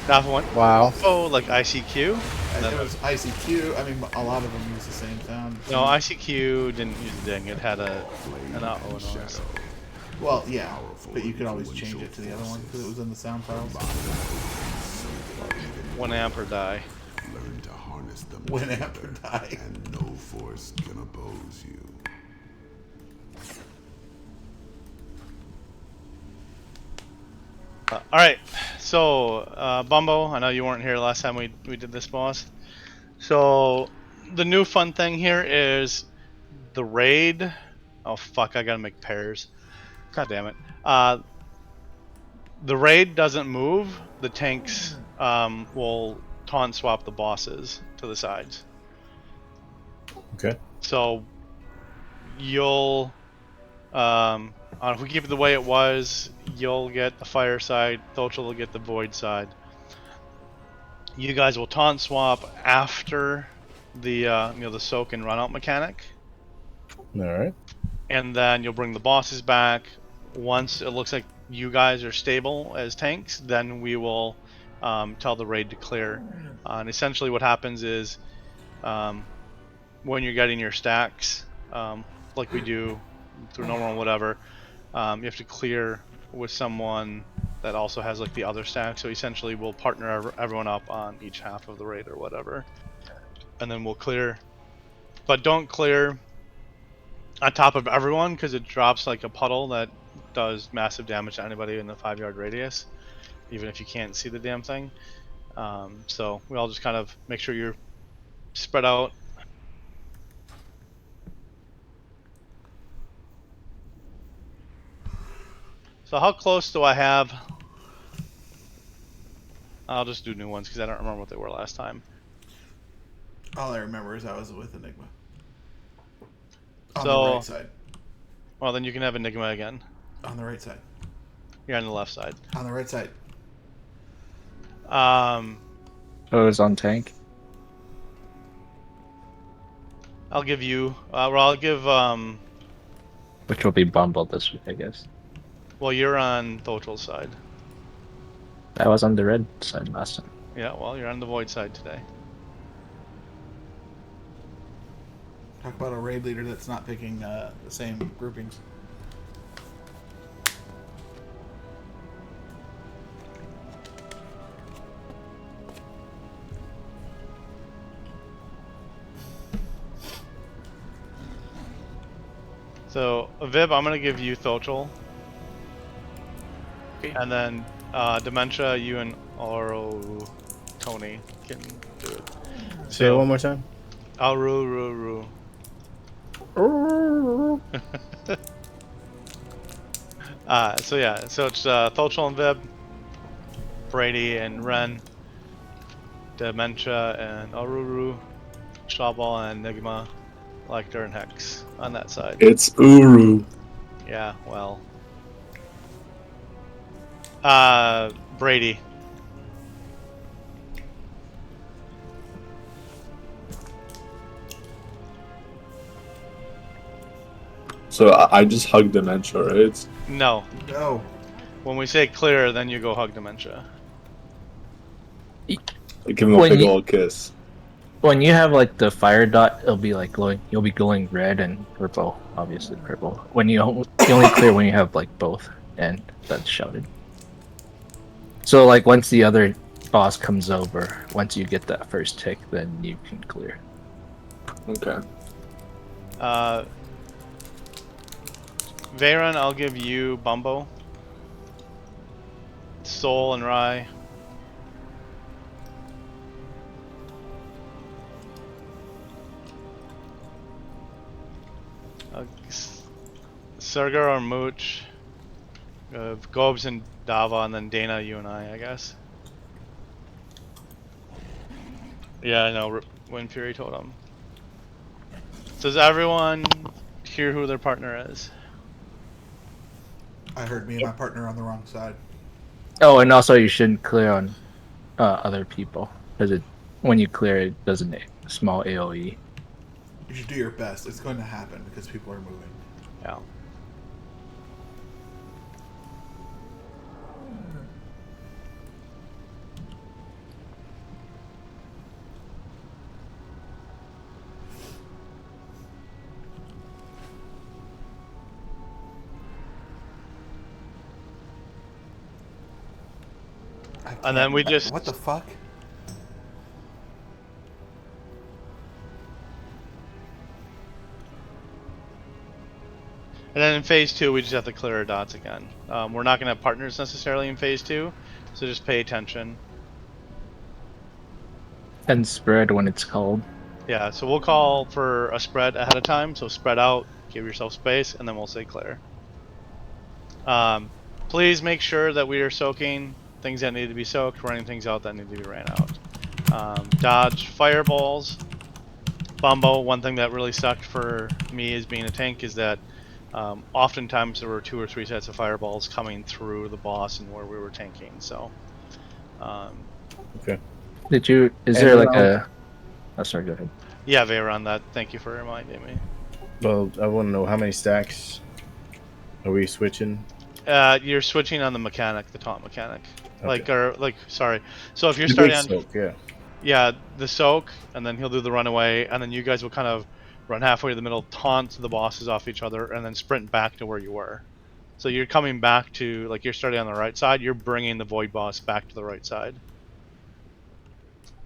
That one. Wow. Oh, like ICQ. It was ICQ. I mean, a lot of them use the same sound. No, ICQ didn't use a ding. It had an uh-oh noise. Well, yeah, but you could always change it to the other one because it was in the sound files. 1 amp or die. Learn to harness them 1 amp or die. and no force can oppose you. Alright, so Bumbo, I know you weren't here last time we did this, boss. So the new fun thing here is the raid. Oh fuck, I gotta make pairs. God damn it. The raid doesn't move. The tanks will taunt swap the bosses to the sides. Okay. So you'll if we keep it the way it was, you'll get the fire side, Thochel will get the void side. You guys will taunt swap after the the soak and run out mechanic. Alright. And then you'll bring the bosses back. Once it looks like you guys are stable as tanks, then we will tell the raid to clear. And essentially what happens is when you're getting your stacks, like we do through normal and whatever, you have to clear with someone that also has like the other stack. So essentially we'll partner everyone up on each half of the raid or whatever. And then we'll clear. But don't clear on top of everyone because it drops like a puddle that does massive damage to anybody in the 5-yard radius, even if you can't see the damn thing. So we all just kind of make sure you're spread out. So how close do I have? I'll just do new ones because I don't remember what they were last time. All I remember is I was with Enigma. On So, the right side. Well, then you can have Enigma again. On the right side. You're on the left side. On the right side. Oh, it was on tank. I'll give you. Well, I'll give. Which will be Bumble this week, I guess. Well, you're on Thochel's side. I was on the red side last time. Yeah. Well, you're on the void side today. Talk about a raid leader that's not picking the same groupings. So, Vib, I'm gonna give you Thochel. Okay. And then Dementia, you and Oro Tony can do it. Say it one more time. Aururu. So yeah, so it's Thochel and Vib, Brady and Ren, Dementia and Aururu, Shawball and Enigma, like during Hex on that side. It's Uru. Yeah, well. Brady. So I just hug Dementia, right? No. No. When we say clear, then you go hug Dementia. I give him a big old kiss. When you have like the fire dot, it'll be like glowing. You'll be glowing red and purple, obviously purple. When you only clear when you have like both, and that's shouted. So like once the other boss comes over, once you get that first tick, then you can clear. Okay. Veyron, I'll give you Bumbo. Soul and Rye. Serger or Mooch. Gobes and Dava, and then Dana, you and I guess. Yeah, I know. Wind Fury Totem. So does everyone hear who their partner is? I heard me and my partner on the wrong side. Oh, and also you shouldn't clear on other people because it when you clear it does a small AOE. You should do your best. It's going to happen because people are moving. Yeah. And then we just... What the fuck? And then in phase 2, we just have to clear our dots again. We're not going to have partners necessarily in phase 2, so just pay attention. And spread when it's called. Yeah, so we'll call for a spread ahead of time, so spread out, give yourself space, and then we'll say clear. Please make sure that we are soaking things that need to be soaked, running things out that need to be ran out. Dodge fireballs. Bumbo, one thing that really sucked for me as being a tank is that oftentimes there were 2 or 3 sets of fireballs coming through the boss and where we were tanking, so... okay. Did you... Is there like a... Oh, sorry, go ahead. Yeah, Veyron, that. Thank you for reminding me. Well, I want to know how many stacks are we switching? You're switching on the mechanic, the taunt mechanic. Okay. Sorry. So if you're The starting big on... soak, yeah. Yeah, the soak, and then he'll do the runaway, and then you guys will kind of run halfway to the middle, taunt the bosses off each other, and then sprint back to where you were. So you're coming back to, like, you're starting on the right side, you're bringing the void boss back to the right side.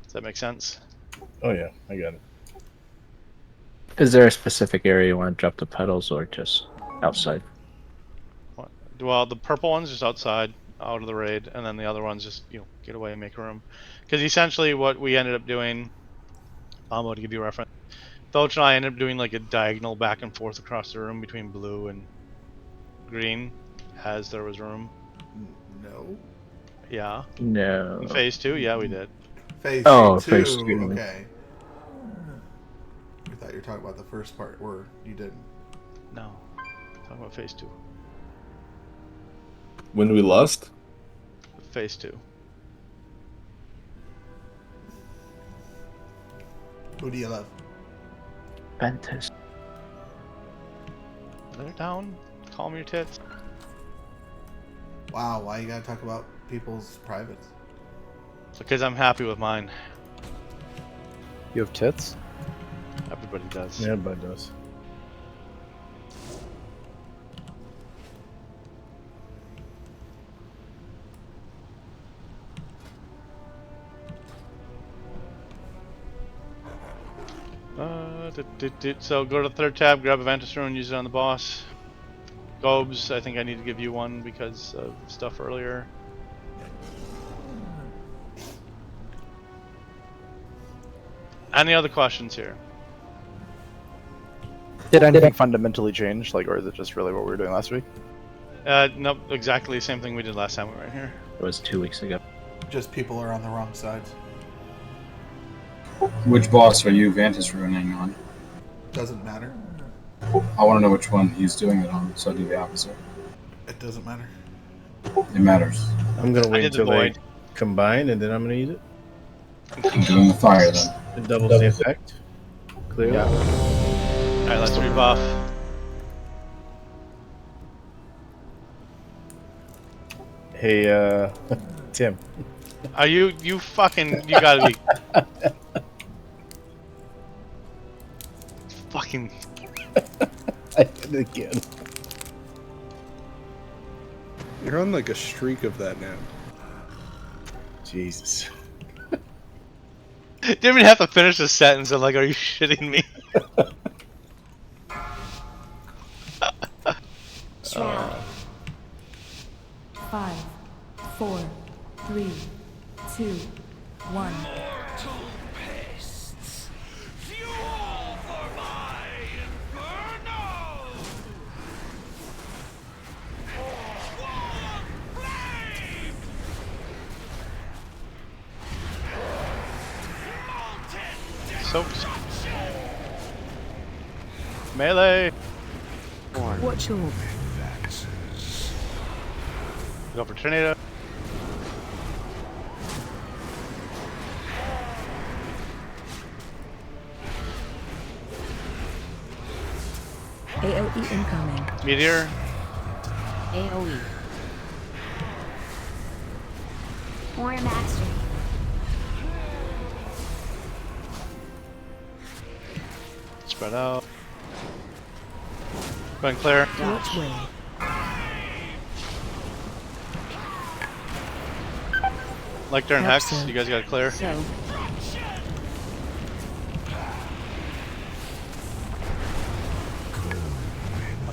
Does that make sense? Oh yeah, I got it. Is there a specific area you want to drop the pedals, or just outside? Well, the purple one's just outside, out of the raid, and then the other one's just, you know, get away and make room. Because essentially what we ended up doing, to give you a reference, Felch and I ended up doing like a diagonal back and forth across the room between blue and green, as there was room. No. Yeah. No. In phase 2, yeah, we did. Phase phase 2, two. okay. I thought you were talking about the first part where you didn't. No. Talking about phase 2. When we lost? Phase 2. Who do you love? Ventus. They're down. Calm your tits. Wow, why you gotta talk about people's privates? Because I'm happy with mine. You have tits? Everybody does. Yeah, everybody does. So go to the 3rd tab, grab a Ventus Rune, use it on the boss. Gobes, I think I need to give you one because of stuff earlier. Any other questions here? Did anything fundamentally change, like, or is it just really what we were doing last week? Nope, exactly the same thing we did last time we were in here. It was 2 weeks ago. Just people are on the wrong sides. Which boss are you Vantis ruining on? Doesn't matter. I want to know which one he's doing it on, so I do the opposite. It doesn't matter. It matters. I'm gonna I wait did the until they void. combine, and then I'm gonna use it. I'm doing the fire then. It doubles the effect. Clearly. Yeah. Alright, let's rebuff. Hey, Tim. Are you fucking, you gotta be fucking. I did it again. You're on like a streak of that now. Jesus. Didn't even have to finish the sentence. I'm like, are you shitting me? Shroud. 5, 4, 3, 2, 1. Soaps. Melee. Watch your Go for tornado. AOE incoming. Meteor. AoE. Warrior Mastery. Spread out. Go and clear. Watch way. Like during Hex, you guys gotta clear. So.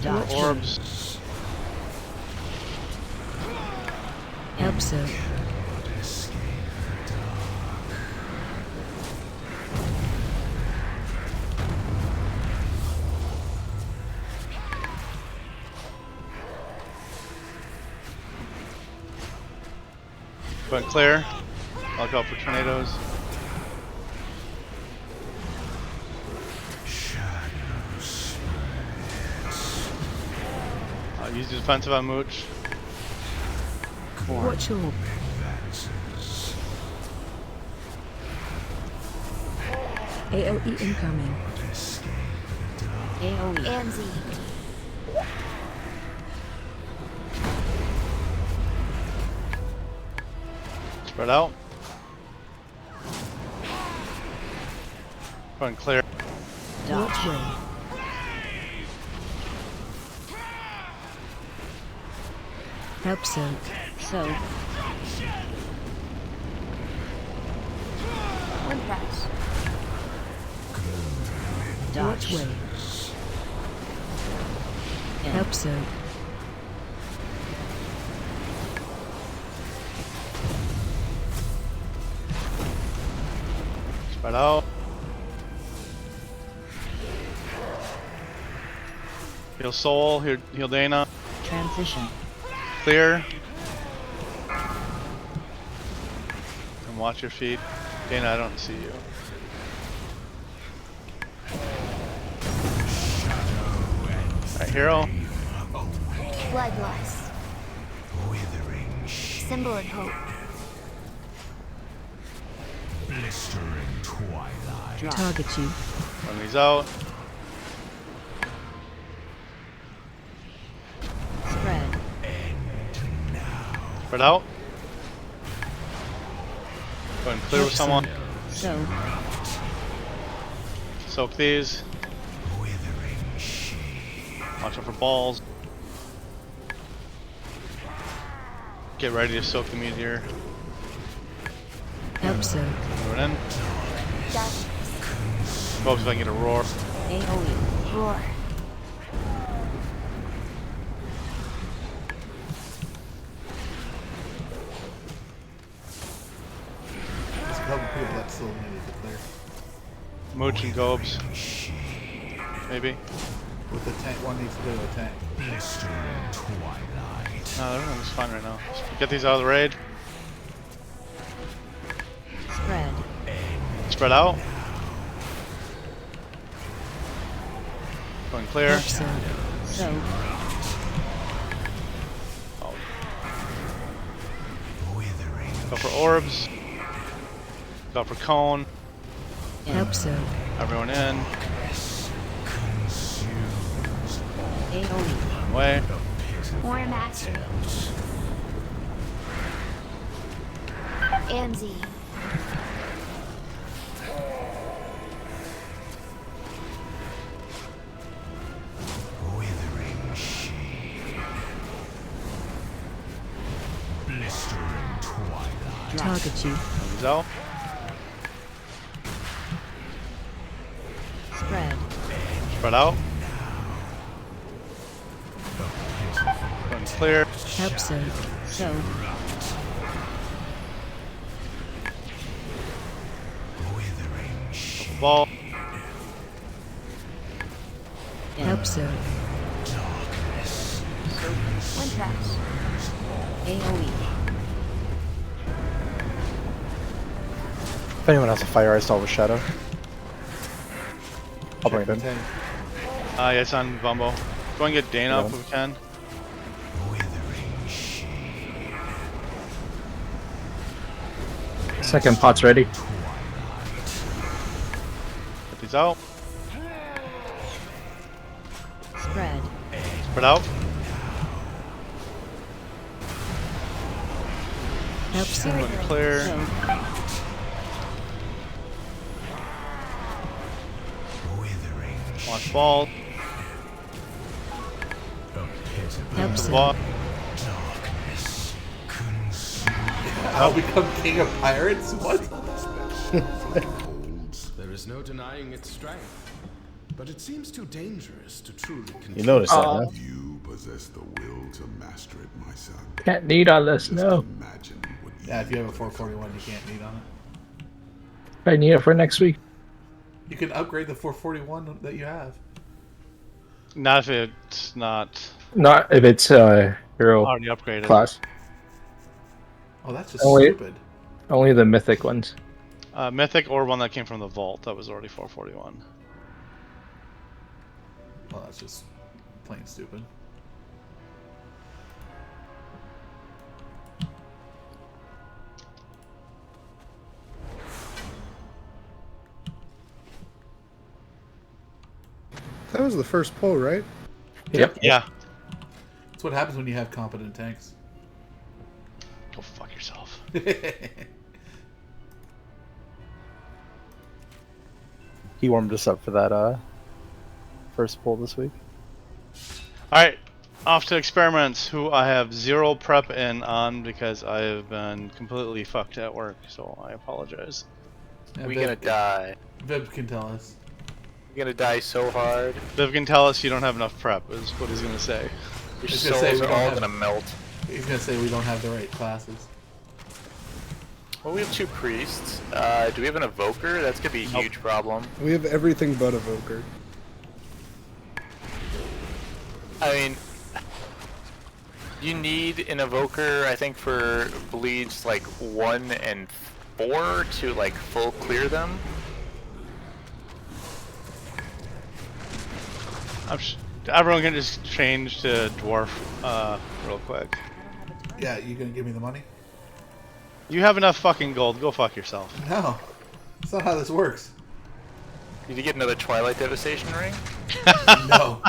Dodge. Orbs. Help so. Go and clear. I'll go for tornadoes. I'll use defensive on Mooch. Watch your AOE incoming. AoE. Anzi. Spread out. Go and clear. Watch way. Help so. Wind Rush. Watch way. Help so. Spread out. Heal Soul, heal Dana. Transition. Clear. And watch your feet. Dana, I don't see you. Alright, hero. Bloodlust. Symbol of Hope. Blistering twilight. Target you. When he's out. Spread. Spread out. Go and clear with someone. So. Soak these. Watch out for balls. Get ready to soak the meteor. Help so. Throw it in. Dust. Hope if I can get a roar. AoE. Roar. There's a couple people that still needed to clear. Mooch and Gobes. Maybe. With the tank, one needs to go to the tank. Blistering twilight. No, everything's fine right now. Get these out of the raid. Spread. Spread out. Going clear. Upset. Soak. Go for orbs. Go for cone. Upset. Everyone in. AoE. Away. War Master. Amzi. Withering shade. Blistering twilight. Target chief. Zo. Spread. Spread out. Going clear. Upset. Soak. Ball. Upset. Wind Crash. AoE. If anyone has a fire ice, I'll shadow. I'll bring it in. Tank. Yeah, it's on Bumbo. Go and get Dana if we can. Second pot's ready. Get these out. Spread. Spread out. Upset. Going clear. Soak. Launch ball. Upset. Ball. I'll become king of pirates? What? There is no denying its strength, but it seems too dangerous to truly control. You noticed that, huh? You possess the will to master it, my son. Can't need on this, no. Imagine what Yeah, if you have a 441, you can't need on it. I need it for next week. You can upgrade the 441 that you have. Not if it's not Not if it's hero already upgraded. class. Oh, that's just Only- stupid. Only the mythic ones. Mythic or one that came from the vault that was already 441. Well, that's just plain stupid. That was the first pull, right? Yep. Yeah. That's what happens when you have competent tanks. Go fuck yourself. He warmed us up for that first pull this week. Alright, off to experiments, who I have 0 prep in on because I have been completely fucked at work, so I apologize. Yeah, We Viv- gonna die. Viv can tell us. We're gonna die so hard. Viv can tell us you don't have enough prep, is what he's gonna say. Your He's gonna say souls we are don't all have- gonna melt. He's gonna say we don't have the right classes. Well, we have 2 priests. Do we have an evoker? That's gonna be a huge problem. We have everything but evoker. I mean, you need an evoker, I think, for bleeds like 1 and 4 to like full clear them. Everyone can just change to dwarf real quick. Yeah, you gonna give me the money? You have enough fucking gold, go fuck yourself. No. That's not how this works. Did you get another Twilight Devastation ring? No.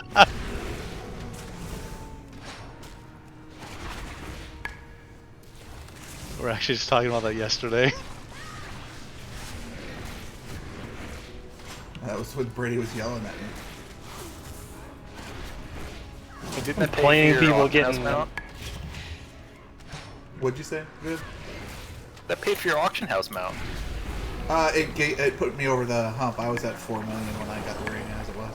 We were actually just talking about that yesterday. That was when Brady was yelling at me. Hey, didn't that pay Complaining for your people auction house getting- mount? What'd you say, Viv? That paid for your auction house mount. It put me over the hump. I was at 4 million when I got the ring as it was.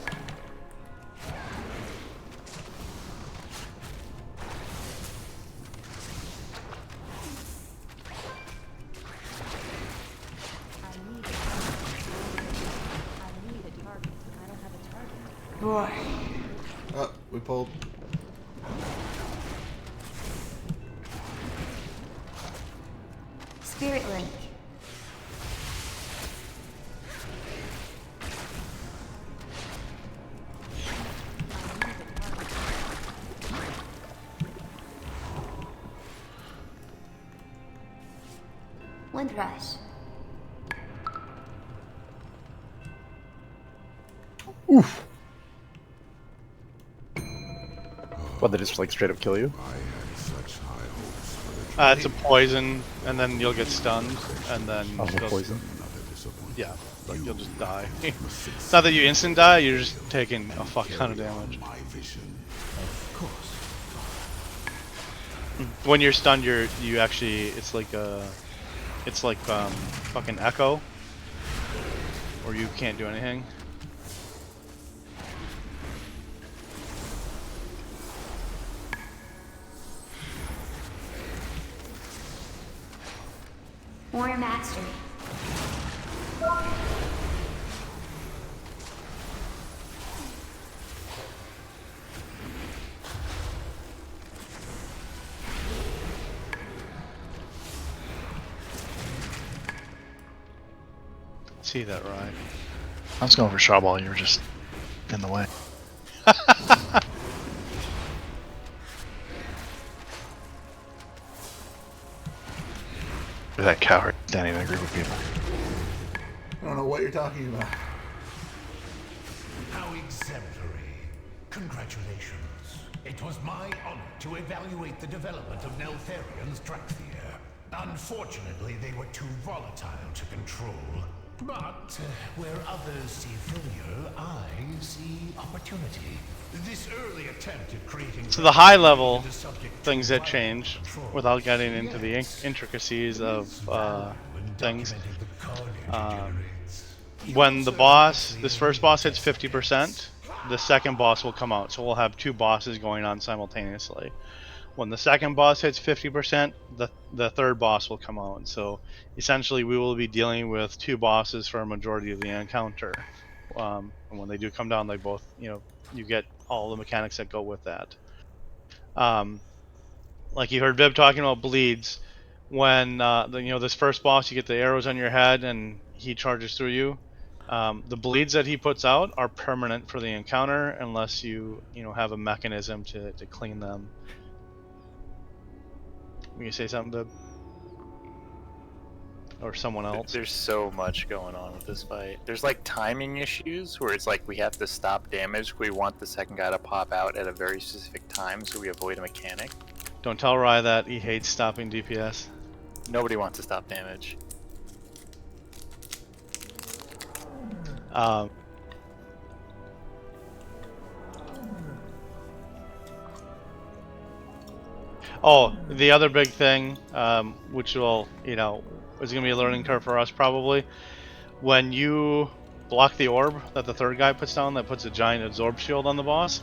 Roar. Oh, we pulled. Spirit Link. Windrush. Oof. What, they just like straight up kill you? It's a poison, and then you'll get stunned, and then Oh, you'll- poison. Yeah, like you'll just die. It's not that you instant die; you're just taking a fuck ton of damage. When you're stunned, you actually it's like fucking echo, or you can't do anything. Warrior Mastery. See that right? I was going for Shawball, you were just in the way. That coward standing in a group of people. I don't know what you're talking about. How exemplary. Congratulations. It was my honor to evaluate the development of Neltharion's Drakthir. Unfortunately, they were too volatile to control. But where others see failure, I see opportunity. This early attempt at creating So the high level things that change, without getting into the intricacies of things. When the boss, this first boss hits 50%, the second boss will come out. So we'll have two bosses going on simultaneously. When the second boss hits 50%, the third boss will come out. So essentially, we will be dealing with two bosses for a majority of the encounter. And when they do come down, they both, you get all the mechanics that go with that. Like you heard Viv talking about bleeds. When this first boss, you get the arrows on your head and he charges through you. The bleeds that he puts out are permanent for the encounter unless you have a mechanism to clean them. Will you say something, Viv? Or someone else? There's so much going on with this fight. There's like timing issues where it's like we have to stop damage. We want the second guy to pop out at a very specific time so we avoid a mechanic. Don't tell Rye that he hates stopping DPS. Nobody wants to stop damage. Oh, the other big thing, which will, is going to be a learning curve for us probably, when you block the orb that the third guy puts down, that puts a giant absorb shield on the boss,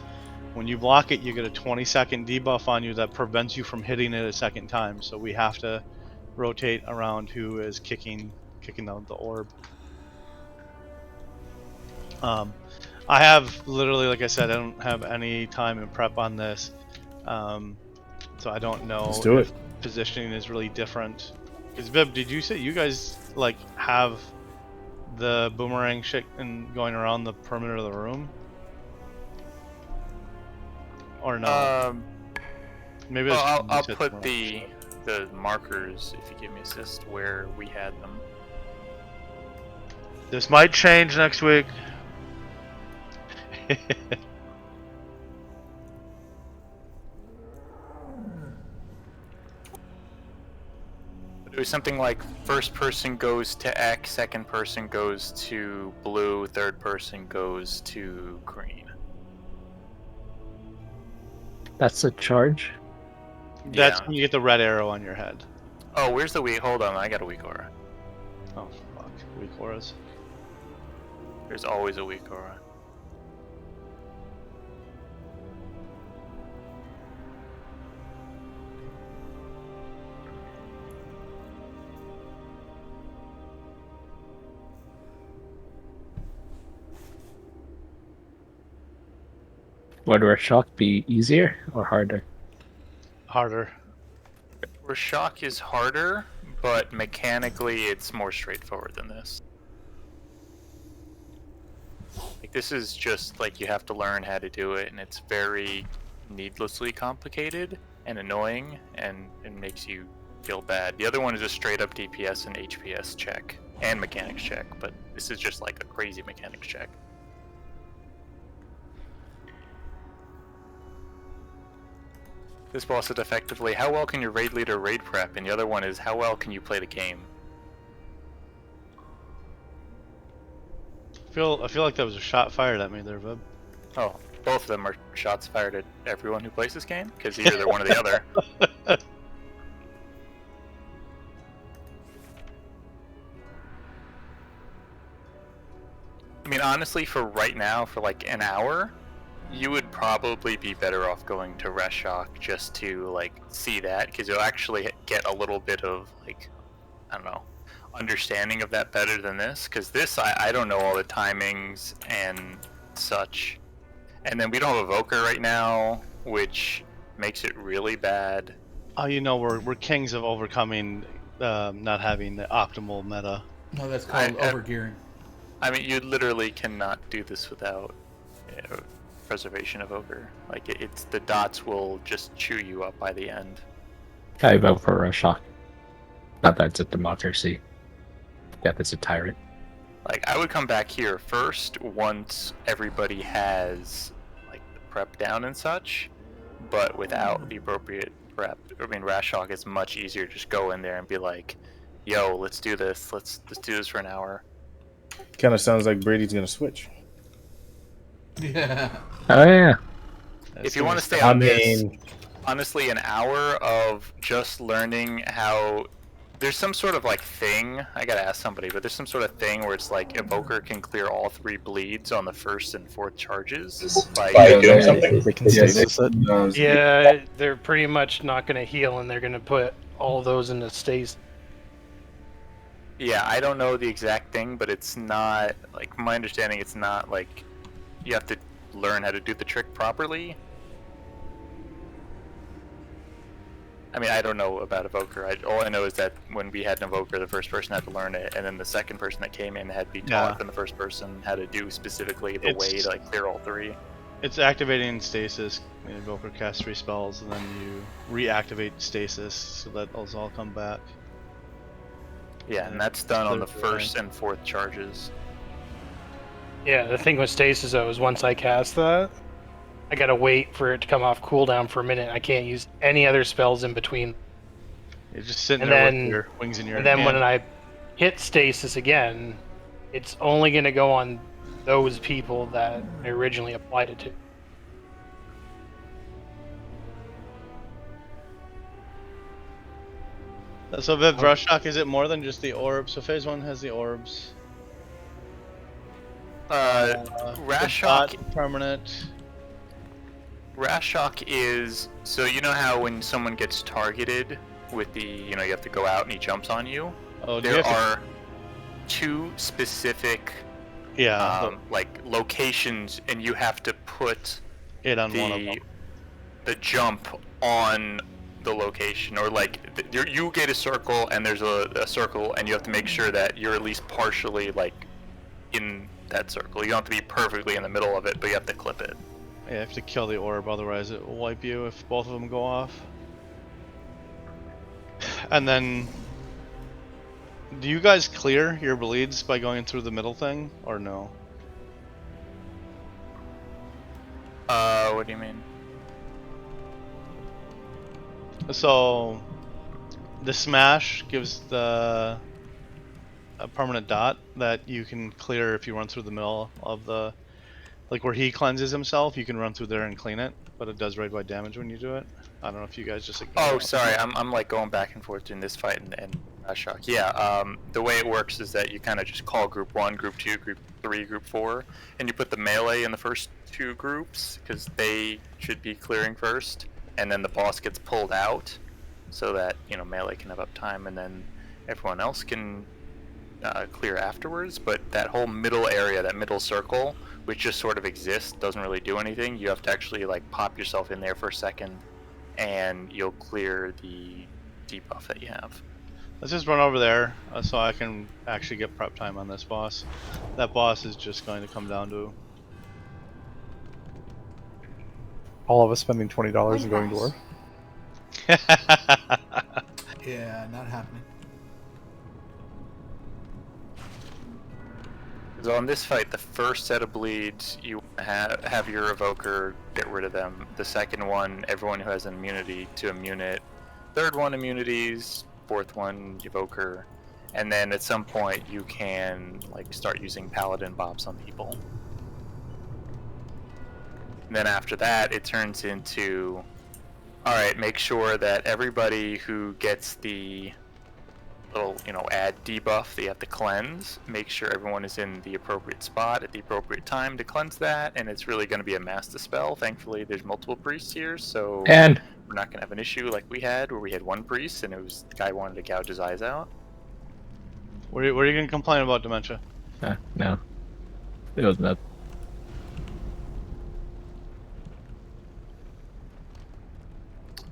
when you block it, you get a 20-second debuff on you that prevents you from hitting it a second time. So we have to rotate around who is kicking the orb. I have literally, like I said, I don't have any time and prep on this. So I don't know Let's do if it. positioning is really different. Because Viv, did you say you guys like have the boomerang shit and going around the perimeter of the room? Or no? Maybe well, I'll put the markers, if you give me assist, where we had them. This might change next week. It was something like first person goes to X, second person goes to blue, third person goes to green. That's a charge? That's when you get the red arrow on your head. Oh, where's the weak? Hold on, I got a weak aura. Oh, fuck. Weak auras. There's always a weak aura. Would our shock be easier or harder? Harder. Where shock is harder, but mechanically it's more straightforward than this. Like this is just like you have to learn how to do it, and it's very needlessly complicated and annoying, and it makes you feel bad. The other one is a straight up DPS and HPS check and mechanics check, but this is just like a crazy mechanics check. This boss is effectively how well can your raid leader raid prep, and the other one is how well can you play the game. I feel like that was a shot fired at me there, Vib. Oh, both of them are shots fired at everyone who plays this game, because either they're one or the other. I mean, honestly, for right now, for like an hour, you would probably be better off going to Reshok just to like see that, because you'll actually get a little bit of like, I don't know, understanding of that better than this, because this I don't know all the timings and such. And then we don't have Evoker right now, which makes it really bad. Oh, you know, we're kings of overcoming not having the optimal meta. No, that's called overgearing. I mean, you literally cannot do this without preservation of Ogre. Like, it's the dots will just chew you up by the end. I vote for Reshok. Not that it's a democracy. Yeah, that's a tyrant. Like, I would come back here first once everybody has like the prep down and such, but without the appropriate prep. I mean, Reshok is much easier to just go in there and be like, "Yo, let's do this. Let's do this for an hour." Kind of sounds like Brady's gonna switch. Yeah. Oh yeah. If you want to stay on this, honestly, an hour of just learning how. There's some sort of like thing, I gotta ask somebody, but there's some sort of thing where it's like Evoker can clear all 3 bleeds on the 1st and 4th charges by doing something. They can stasis it. Yeah, they're pretty much not going to heal, and they're going to put all those into stasis. Yeah, I don't know the exact thing, but it's not, like, my understanding, it's not like you have to learn how to do the trick properly. I mean, I don't know about Evoker. All I know is that when we had an Evoker, the first person had to learn it, and then the second person that came in had to be taught from the first person how to do specifically the way to like clear all 3. It's activating stasis. Evoker casts 3 spells, and then you reactivate stasis so that those all come back. Yeah, and that's done on the 1st and 4th charges. Yeah, the thing with stasis though is once I cast that, I gotta wait for it to come off cooldown for a minute. I can't use any other spells in between. You're just sitting there with your wings in your hand. And then when I hit stasis again, it's only gonna go on those people that I originally applied it to. So with Reshok, is it more than just the orbs? So phase 1 has the orbs. Reshok permanent. Reshok is, so you know how when someone gets targeted with the, you know, you have to go out and he jumps on you? Oh, there are 2 specific like locations, and you have to put it on one of them. The jump on the location, or like you get a circle and there's a circle, and you have to make sure that you're at least partially like in that circle. You don't have to be perfectly in the middle of it, but you have to clip it. Yeah, you have to kill the orb, otherwise it will wipe you if both of them go off. And then, do you guys clear your bleeds by going through the middle thing, or no? What do you mean? So, the smash gives a permanent dot that you can clear if you run through the middle of the, like where he cleanses himself, you can run through there and clean it, but it does raid wide damage when you do it. I don't know if you guys just ignore Oh, it. sorry, I'm like going back and forth in this fight and Reshok. Yeah, the way it works is that you kind of just call group 1, group 2, group 3, group 4, and you put the melee in the first 2 groups, because they should be clearing first, and then the boss gets pulled out, so that, you know, melee can have uptime, and then everyone else can clear afterwards. But that whole middle area, that middle circle, which just sort of exists, doesn't really do anything. You have to actually like pop yourself in there for a second, and you'll clear the debuff that you have. Let's just run over there so I can actually get prep time on this boss. That boss is just going to come down to all of us spending $20 and going to war. Yeah, not happening. So on this fight, the first set of bleeds, you have your evoker get rid of them. The second one, everyone who has an immunity to immune it. Third one, immunities. Fourth one, evoker. And then at some point, you can like start using paladin bobs on people. And then after that, it turns into, all right, make sure that everybody who gets the little, add debuff that you have to cleanse, make sure everyone is in the appropriate spot at the appropriate time to cleanse that, and it's really going to be a mass dispel. Thankfully, there's multiple priests here, so And we're not going to have an issue like we had, where we had one priest and it was the guy wanted to gouge his eyes out. What are you going to complain about, Dementia? No. It was not.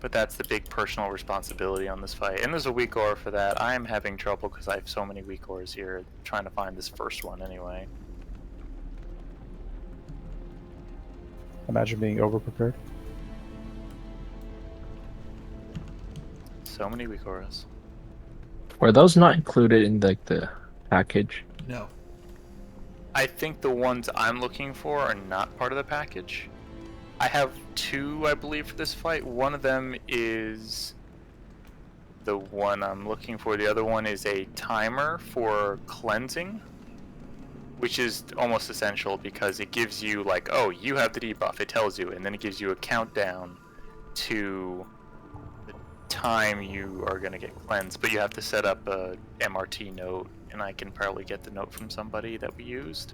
But that's the big personal responsibility on this fight. And there's a weak ore for that. I am having trouble because I have so many weak ores here, trying to find this first one anyway. Imagine being over-prepared. So many weak ores. Were those not included in like the package? No. I think the ones I'm looking for are not part of the package. I have two, I believe, for this fight. One of them is the one I'm looking for. The other one is a timer for cleansing, which is almost essential because it gives you like, oh, you have the debuff. It tells you, and then it gives you a countdown to the time you are going to get cleansed. But you have to set up a MRT note, and I can probably get the note from somebody that we used.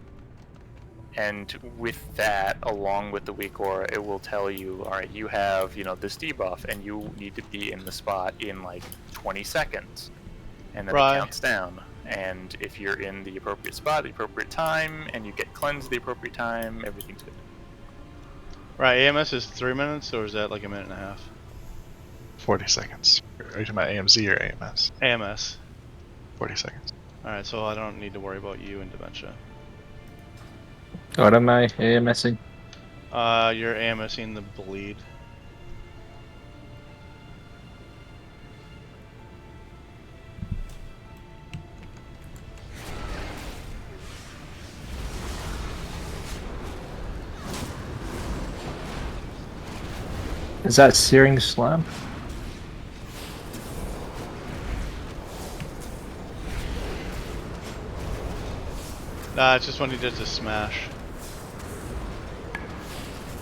And with that, along with the weak aura, it will tell you, all right, you have, this debuff, and you need to be in the spot in like 20 seconds. And then Right. it counts down. And if you're in the appropriate spot, the appropriate time, and you get cleansed the appropriate time, everything's good. Right, AMS is 3 minutes, or is that like a minute and a half? 40 seconds. Are you talking about AMZ or AMS? AMS. 40 seconds. Alright, so I don't need to worry about you and Dementia. What am I AMSing? You're AMSing the bleed. Is that Searing Slam? Nah, it's just when he does a smash.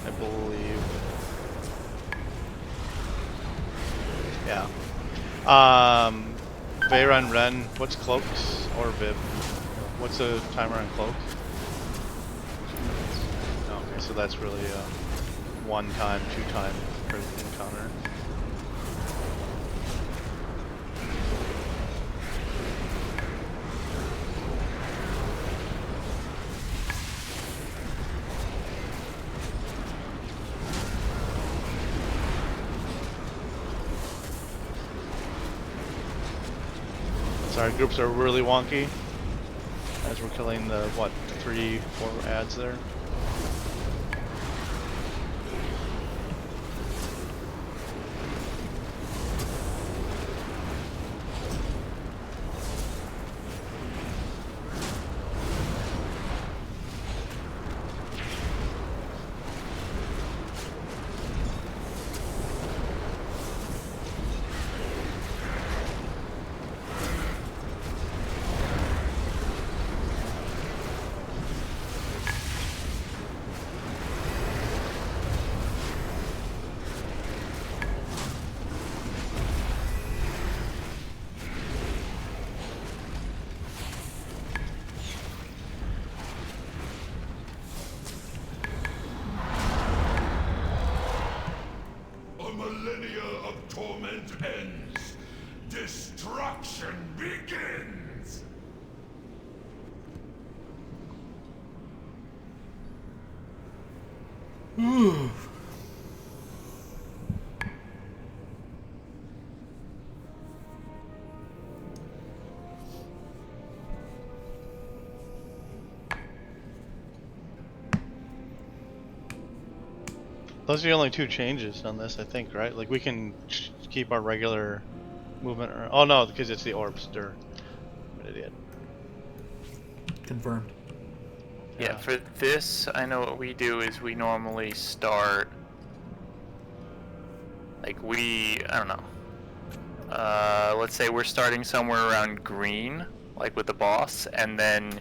I believe. Yeah. Veyron Ren, what's cloaks or Viv? What's the timer on cloaks? Okay, so that's really a 1 time, 2 time per encounter. Sorry, groups are really wonky as we're killing the, what, 3, 4 ads there. A millennia of torment ends. Destruction begins. Those are the only 2 changes on this, I think, right? Like we can keep our regular movement. Or, oh no, because it's the orbs. I'm an idiot. Confirmed. Yeah, for this, I know what we do is we normally start, like I don't know. Let's say we're starting somewhere around green, like with the boss, and then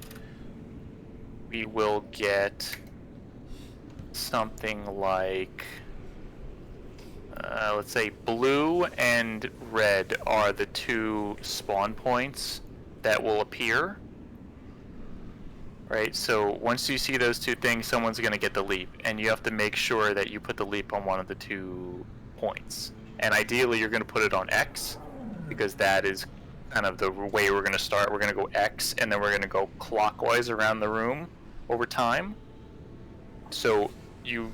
we will get something like, let's say blue and red are the two spawn points that will appear. Right, so once you see those two things, someone's going to get the leap, and you have to make sure that you put the leap on one of the 2 points. And ideally, you're going to put it on X, because that is kind of the way we're going to start. We're going to go X, and then we're going to go clockwise around the room over time. So you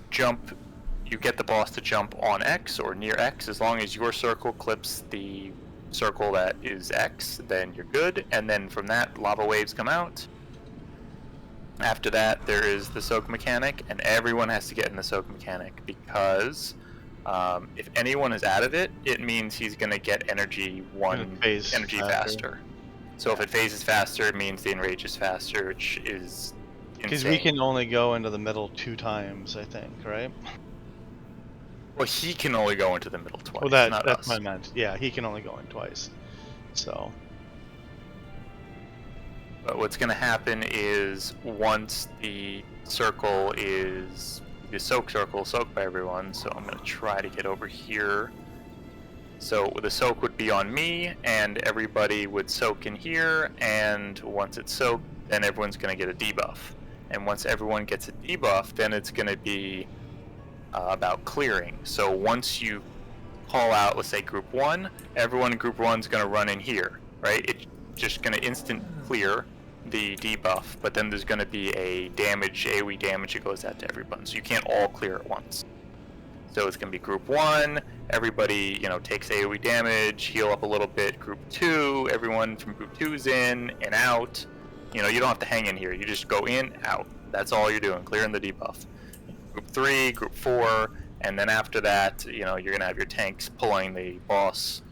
get the boss to jump on X or near X. As long as your circle clips the circle that is X, then you're good. And then from that, lava waves come out. After that, there is the soak mechanic, and everyone has to get in the soak mechanic, because if anyone is out of it, it means he's going to get energy faster. So if it phases faster, it means the enrage is faster, which is Because insane. we can only go into the middle 2 times, I think, right? Well, he can only go into the middle twice, Well, not that's us. what I meant. Yeah, he can only go in twice. So. But what's going to happen is once the circle is the soak circle soaked by everyone, so I'm going to try to get over here. So the soak would be on me, and everybody would soak in here, and once it's soaked, then everyone's going to get a debuff. And once everyone gets a debuff, then it's going to be about clearing. So once you call out, let's say group 1, everyone in group 1 is going to run in here, right? It's just going to instant clear the debuff, but then there's going to be a AoE damage that goes out to everyone, so you can't all clear at once. So it's going to be group 1, everybody, takes AoE damage, heal up a little bit. Group 2, everyone from group 2's in and out. You don't have to hang in here, you just go in, out. That's all you're doing, clearing the debuff. Group 3, group 4, and then after that, you're going to have your tanks pulling the boss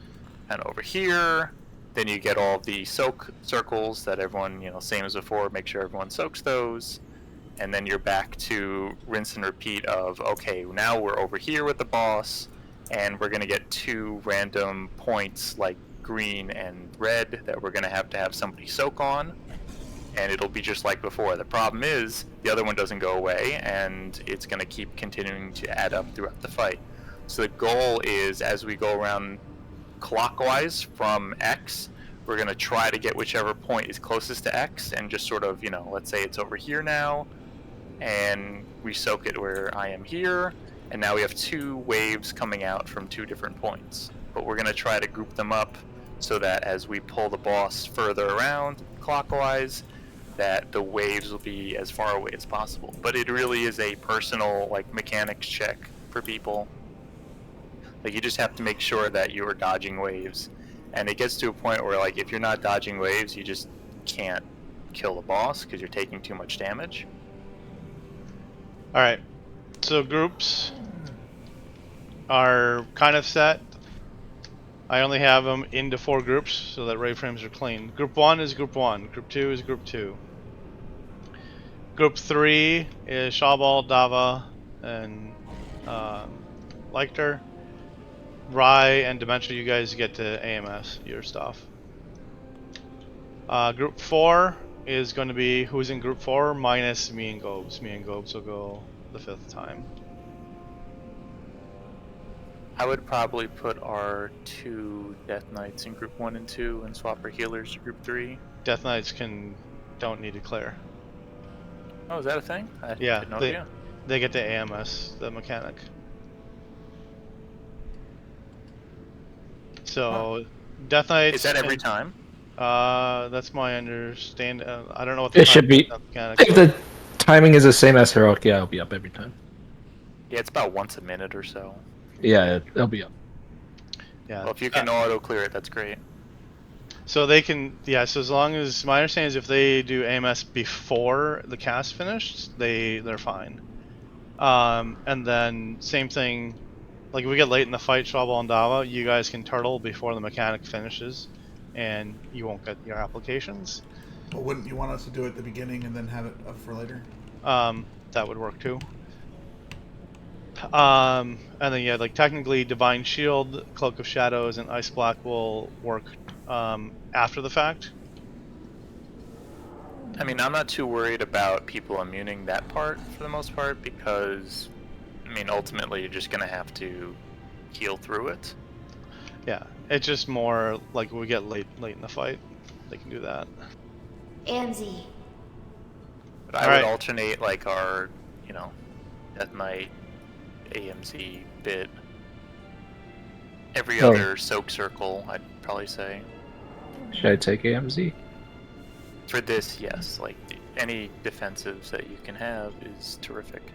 kind of over here. Then you get all the soak circles that everyone, same as before, make sure everyone soaks those. And then you're back to rinse and repeat of, okay, now we're over here with the boss, and we're going to get 2 random points like green and red that we're going to have somebody soak on. And it'll be just like before. The problem is, the other one doesn't go away, and it's going to keep continuing to add up throughout the fight. So the goal is, as we go around clockwise from X, we're going to try to get whichever point is closest to X, and just sort of, let's say it's over here now, and we soak it where I am here, and now we have 2 waves coming out from 2 different points. But we're going to try to group them up so that as we pull the boss further around clockwise, that the waves will be as far away as possible. But it really is a personal mechanics check for people. You just have to make sure that you're dodging waves, and it gets to a point where if you're not dodging waves, you just can't kill the boss because you're taking too much damage. Alright, so groups are kind of set. I only have them into 4 groups so that raid frames are clean. Group 1 is group 1, group 2 is group 2. Group 3 is Shawball, Dava, and Lecter. Rye and Dementia, you guys get to AMS your stuff. Group 4 is going to be who's in group 4 minus me and Gobes. Me and Gobes will go the 5th time. I would probably put our 2 Death Knights in group 1 and 2 and swap our healers to group 3. Death Knights don't need to clear. Oh, is that a thing? I Yeah, had no idea. They get to AMS, the mechanic. So, Death Knights... Is that every time? That's my understanding. I don't know what the It should be. mechanics If the timing is the same as Heroic, yeah, it'll be up every time. Yeah, it's about once a minute or so. Yeah, it'll be up. Yeah. Well, if you can auto clear it, that's great. So they can, so as long as, my understanding is if they do AMS before the cast finished, they're fine. And then same thing, like if we get late in the fight, Schwabel and Dava, you guys can turtle before the mechanic finishes, and you won't get your applications. But wouldn't you want us to do it at the beginning and then have it up for later? That would work too. And then yeah, like technically Divine Shield, Cloak of Shadows, and Ice Black will work after the fact. I mean, I'm not too worried about people immuning that part for the most part because, I mean, ultimately you're just gonna have to heal through it. Yeah, it's just more like when we get late in the fight, they can do that. Anzi. But I would alternate like our, you know, Death Knight, AMZ bit. Every other soak circle, I'd probably say. Should I take AMZ? For this, yes. Like, any defensives that you can have is terrific.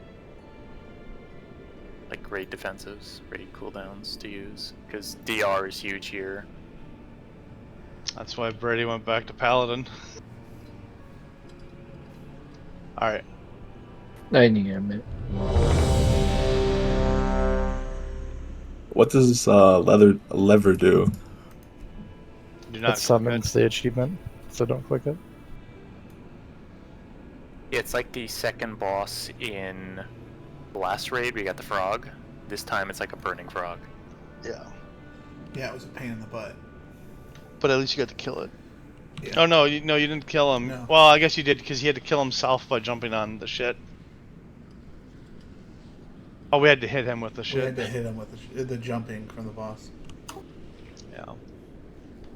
Like, great defensives, great cooldowns to use. Because DR is huge here. That's why Brady went back to Paladin. Alright. I need a minute. What does this lever do? Do It not summons the achievement, so don't click it. It's like the second boss in the last raid, we got the frog. This time it's like a burning frog. Yeah. Yeah, it was a pain in the butt. But at least you got to kill it. Yeah. Oh no, you didn't kill him. No. Well, I guess you did because he had to kill himself by jumping on the shit. Oh, we had to hit him with the shit. We had to hit him with the jumping from the boss. Yeah.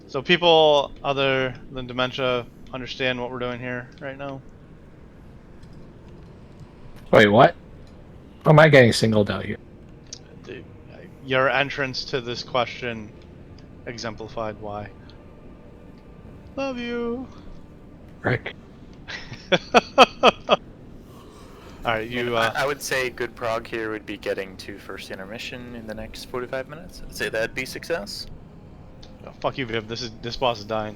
So people other than Dementia understand what we're doing here right now? Wait, what? How am I getting singled out here? Your entrance to this question exemplified why. Love you. Rick. Alright, you I would say good prog here would be getting to first intermission in the next 45 minutes. I'd say that'd be success. Oh, fuck you, Viv. This boss is dying.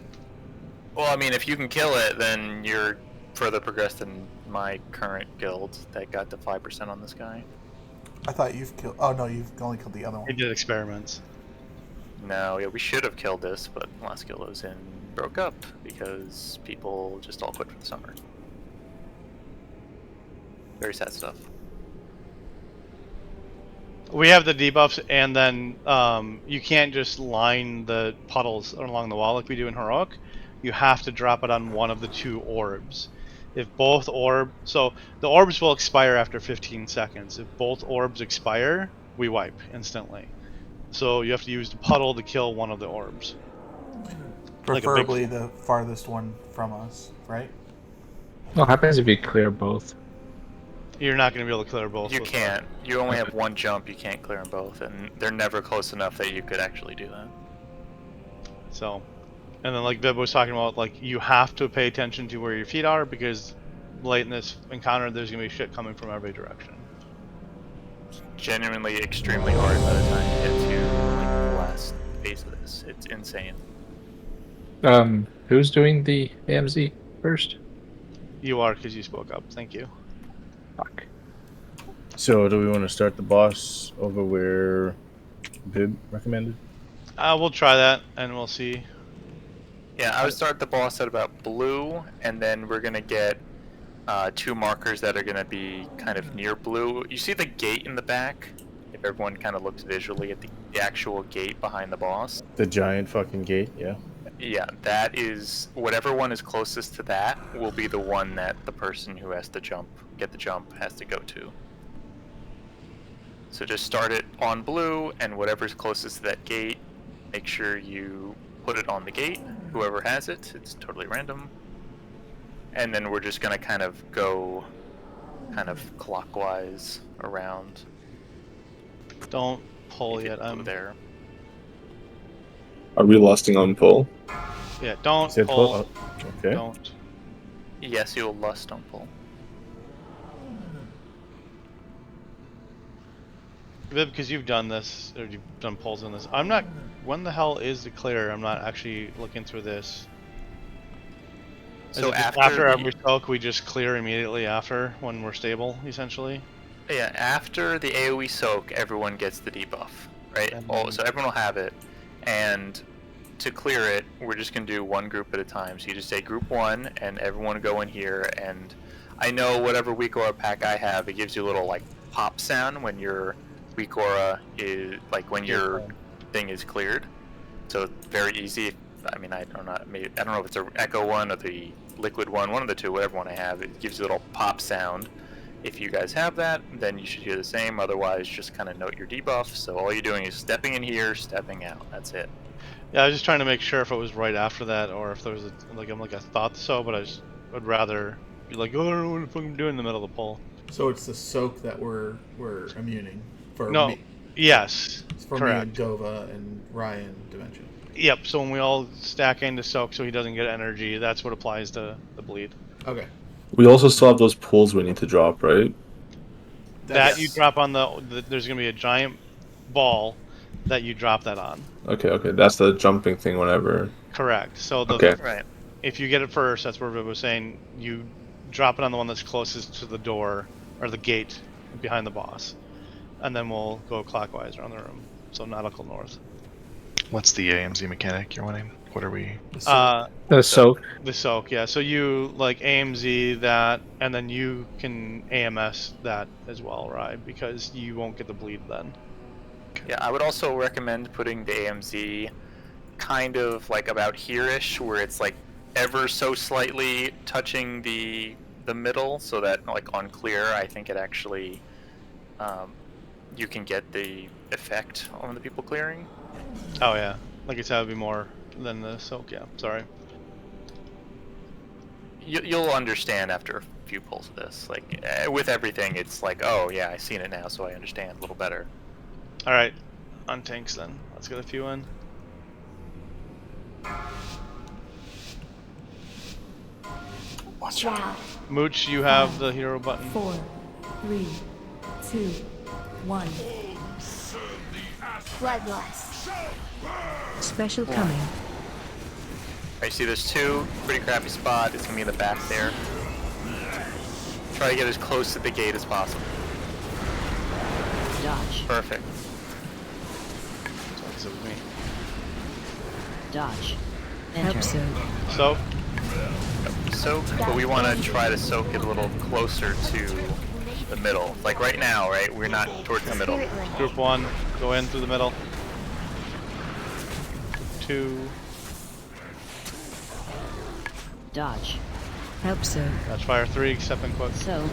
Well, I mean, if you can kill it, then you're further progressed than my current guild that got to 5% on this guy. I thought you've killed. Oh no, you've only killed the other one. He did experiments. No, yeah, we should have killed this, but last guild I was in broke up because people just all quit for the summer. Very sad stuff. We have the debuffs, and then you can't just line the puddles along the wall like we do in Heroic. You have to drop it on one of the two orbs. If both so the orbs will expire after 15 seconds. If both orbs expire, we wipe instantly. So you have to use the puddle to kill one of the orbs. Preferably the farthest one from us, right? What happens if you clear both? You're not going to be able to clear both. You can't. You only have one jump, you can't clear them both, and they're never close enough that you could actually do that. So, and then like Vib was talking about, like you have to pay attention to where your feet are because late in this encounter there's going to be shit coming from every direction. It's genuinely extremely hard by the time you get to like the last phase of this. It's insane. Who's doing the AMZ first? You are, because you spoke up. Thank you. Fuck. So, do we want to start the boss over where Bib recommended? We'll try that, and we'll see. Yeah, I would start the boss at about blue, and then we're gonna get two markers that are gonna be kind of near blue. You see the gate in the back? If everyone kind of looks visually at the actual gate behind the boss. The giant fucking gate, yeah. Yeah, that is, whatever one is closest to that will be the one that the person who has to get the jump has to go to. So just start it on blue, and whatever's closest to that gate, make sure you put it on the gate. Whoever has it, it's totally random. And then we're just gonna kind of go clockwise around. Don't pull yet. I'm there. Are we lusting on pull? Yeah, don't Said pull. Okay. Don't. Yes, you'll lust on pull. Vib, because you've done this, or you've done pulls on this. I'm not. When the hell is the clear? I'm not actually looking through this. So after every soak, we just clear immediately after when we're stable, essentially. Yeah, after the AoE soak, everyone gets the debuff, right? So everyone will have it, and to clear it, we're just gonna do one group at a time. So you just say group 1, and everyone go in here. And I know whatever weak aura pack I have, it gives you a little like pop sound when your weak aura is like when your thing is cleared. So it's very easy. I mean, I don't know. Maybe, I don't know if it's a echo one or the liquid one of the two. Whatever one I have, it gives you a little pop sound. If you guys have that, then you should hear the same. Otherwise, just kind of note your debuff. So all you're doing is stepping in here, stepping out. That's it. Yeah, I was just trying to make sure if it was right after that or if there was I thought so, but I would rather be like, oh, I don't know what the fuck I'm doing in the middle of the poll. So it's the soak that we're immuning for No. me. Yes. For correct. me and Gova and Ryan Dimension. Yep. So when we all stack into soak, so he doesn't get energy, that's what applies to the bleed. Okay. We also still have those pools we need to drop, right? That you drop on there's gonna be a giant ball that you drop that on. Okay, that's the jumping thing whenever. Correct. So right. If you get it first, that's where Viv was saying, you drop it on the one that's closest to the door or the gate behind the boss, and then we'll go clockwise around the room. So nautical north. What's the AMZ mechanic you're wanting? What are we? The soak. The soak, yeah. So you like AMZ that, and then you can AMS that as well, right? Because you won't get the bleed then. Yeah, I would also recommend putting the AMZ kind of like about here-ish, where it's like ever so slightly touching the middle, so that like on clear, I think it actually you can get the effect on the people clearing. Oh yeah, like I said, it would be more than the soak. Yeah, sorry. You'll understand after a few pulls of this. Like with everything, it's like, oh yeah, I've seen it now, so I understand a little better. All right, on tanks then. Let's get a few in. Watch out. Mooch, you have the hero button. 4, 3, 2, 1. Bloodlust. Special coming. Alright, see there's two. Pretty crappy spot. It's gonna be in the back there. Try to get as close to the gate as possible. Dodge. Perfect. That's with me. Dodge. Enter. So. Soak, but we want to try to soak it a little closer to the middle. Like right now, right? We're not towards the middle. Group 1, go in through the middle. 2. Dodge. Help, sir. Dodge fire 3, step in quick. So.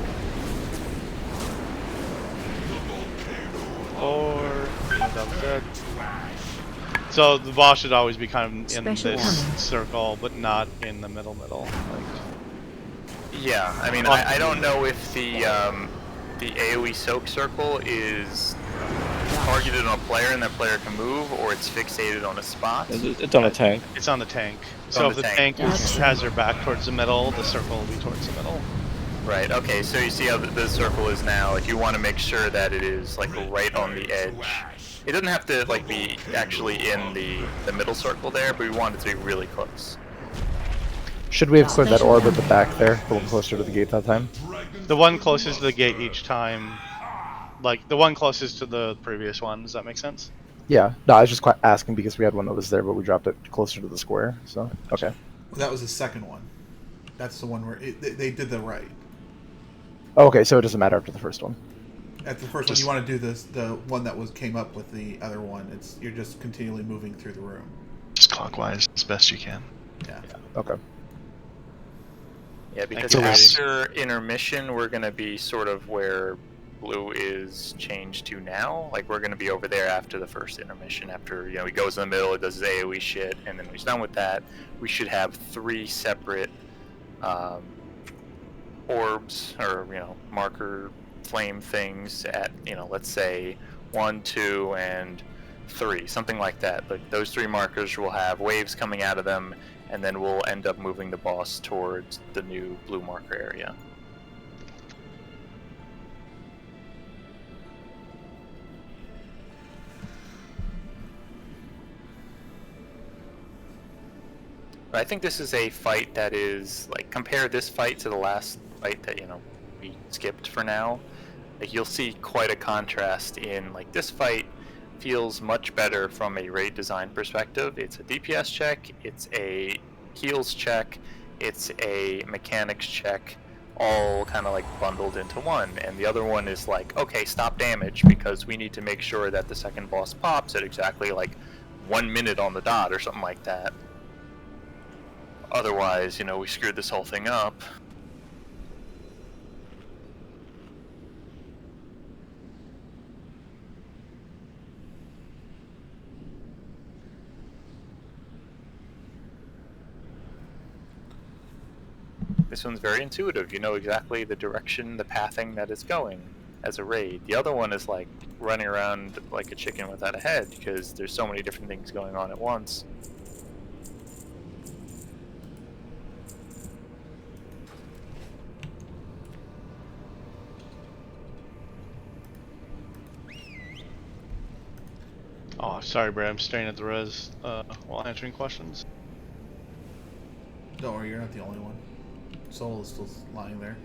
4. Double dead. So the boss should always be kind of in this circle, but not in the middle. Like. Yeah, I mean, I don't know if the AoE soak circle is targeted on a player and that player can move, or it's fixated on a spot. It's on a tank. It's on the tank. So if the tank has their back towards the middle, the circle will be towards the middle. Right, okay, so you see how the circle is now. Like, you want to make sure that it is like right on the edge. It doesn't have to like be actually in the middle circle there, but we want it to be really close. Should we have cleared that orb at the back there, the one closer to the gate that time? The one closest to the gate each time, like the one closest to the previous one. Does that make sense? Yeah. No, I was just asking because we had one that was there, but we dropped it closer to the square. So okay. Well, that was the second one. That's the one where they did the right. Oh, okay, so it doesn't matter after the first one. At the first one, you want to do the one that came up with the other one. You're just continually moving through the room. Just clockwise as best you can. Yeah. Okay. Yeah, because after intermission, we're going to be sort of where blue is changed to now. Like, we're going to be over there after the first intermission. After, he goes in the middle, it does his AoE shit, and then when he's done with that, we should have 3 separate orbs, or, marker flame things at, let's say 1, 2, and 3, something like that. But those 3 markers will have waves coming out of them, and then we'll end up moving the boss towards the new blue marker area. But I think this is a fight that is, like, compare this fight to the last fight that, we skipped for now. Like you'll see quite a contrast in like this fight feels much better from a raid design perspective. It's a DPS check, it's a heals check, it's a mechanics check, all kind of like bundled into one. And the other one is like, okay, stop damage, because we need to make sure that the second boss pops at exactly like 1 minute on the dot or something like that. Otherwise, you know, we screwed this whole thing up. This one's very intuitive. You know exactly the direction, the pathing that it's going as a raid. The other one is like running around like a chicken without a head because there's so many different things going on at once. Oh, sorry, Brad. I'm staring at the res while answering questions. Don't worry, you're not the only one. Soul is still lying there.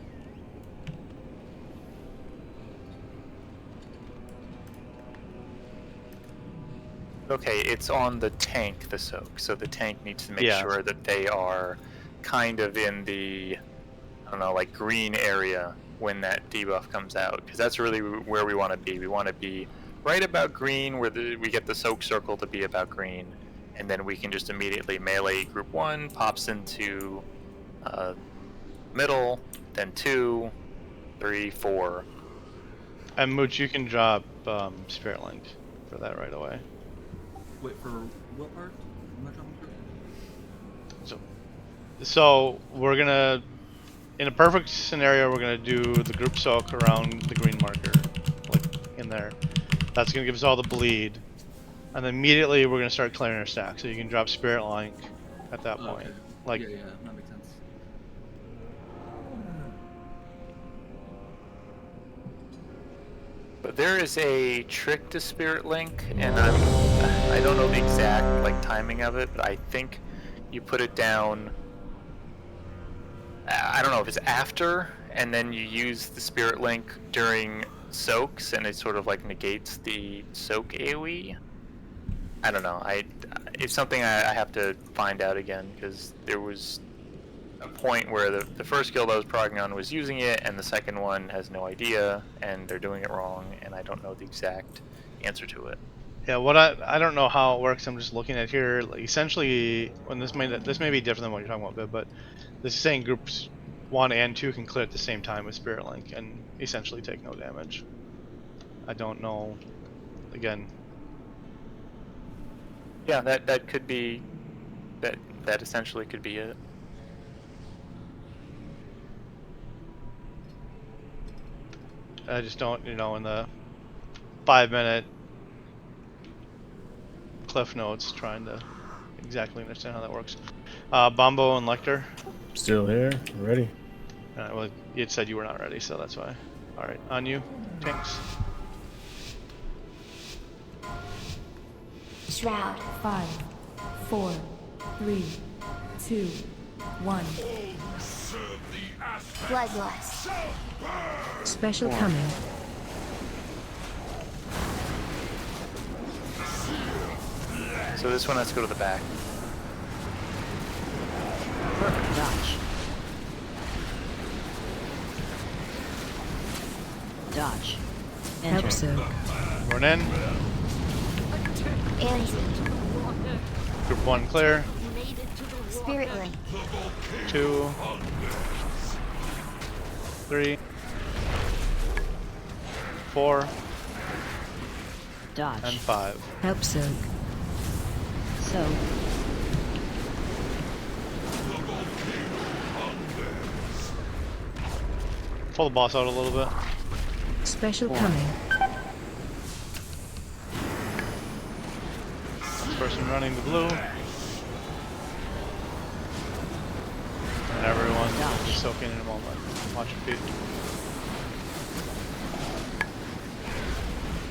Okay, it's on the tank, the soak, so the tank needs to make Yeah. sure that they are kind of in the, I don't know, like green area when that debuff comes out, because that's really where we want to be. We want to be right about green, where we get the soak circle to be about green, and then we can just immediately melee group 1, pops into middle, then 2, 3, 4. And Mooch, you can drop Spirit Link for that right away. Wait, for what part? I'm not dropping through. So we're gonna, in a perfect scenario, we're gonna do the group soak around the green marker, like in there. That's gonna give us all the bleed, and then immediately we're gonna start clearing our stack. So you can drop Spirit Link at that point. Okay. Like, yeah, that makes sense. But there is a trick to Spirit Link, and I don't know the exact like timing of it, but I think you put it down. I don't know if it's after, and then you use the Spirit Link during soaks, and it sort of like negates the soak AoE. I don't know. It's something I have to find out again, because there was a point where the first guild I was progging on was using it, and the second one has no idea, and they're doing it wrong, and I don't know the exact answer to it. yeah, what I don't know how it works. I'm just looking at here. Like, essentially, when this may be different than what you're talking about, Bib, but this is saying groups 1 and 2 can clear at the same time with Spirit Link and essentially take no damage. I don't know. Again. Yeah, that could be that essentially could be it. I just don't, you know, in the 5-minute cliff notes trying to exactly understand how that works. Bombo and Lecter. Still here, ready. Well, you had said you were not ready, so that's why. All right, on you, tanks. Shroud. 5, 4, 3, 2, 1. Bloodlust. Special coming. So this one has to go to the back. Perfect dodge. Dodge. Enter. Help soak. Run in. Anti. Group 1 clear. Spirit Link. 2, 3, 4, Dodge. and 5. Help soak. So. Pull the boss out a little bit. Special coming. Person running the blue. And everyone just soaking in a moment. Watch your feet.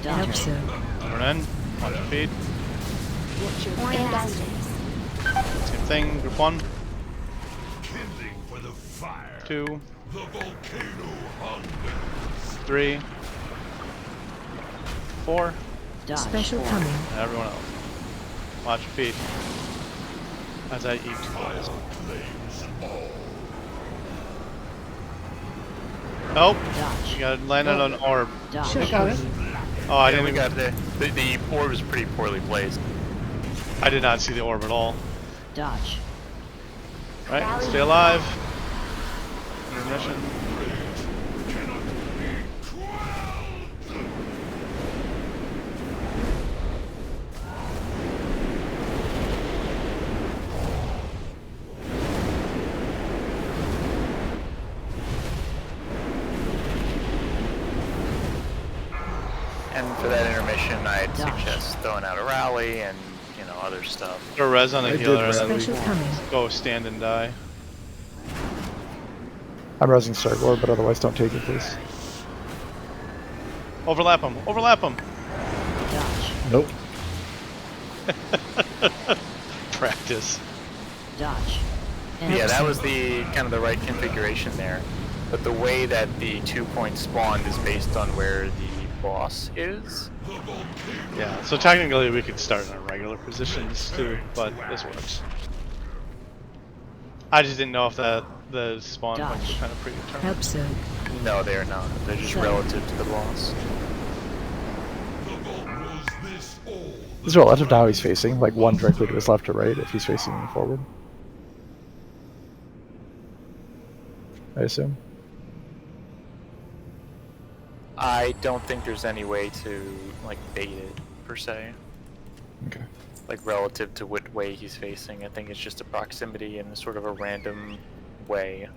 Help soak. Run in. Watch your feet. Same thing. Group 1. Kindling for the fire. 2. The volcano hungers. 3. 4. Special coming. And everyone else. Watch your feet. As I eat 2 balls. Oh! You gotta land on an orb. I got it. Oh, I Yeah, didn't we even... got the orb is pretty poorly placed. I did not see the orb at all. Dodge. Right, stay alive. Intermission. And for that intermission, I'd suggest throwing out a rally and, you know, other stuff. Throw res on the I did healer and rally. Special coming. then go stand and die. I'm resing Stargore, but otherwise don't take it, please. Overlap him. Overlap him. Dodge. Nope. Practice. Dodge. Yeah, that was the kind of the right configuration there. But the way that the 2 points spawned is based on where the boss is. Yeah, so technically we could start in our regular positions too, but this works. I just didn't know if the spawn points were kind of predetermined. Help so. No, they are not. They're just relative to the boss. These are relative to how he's facing, like one directly to his left or right if he's facing forward. I assume. I don't think there's any way to like bait it per se. Okay. Like relative to what way he's facing. I think it's just a proximity in sort of a random way.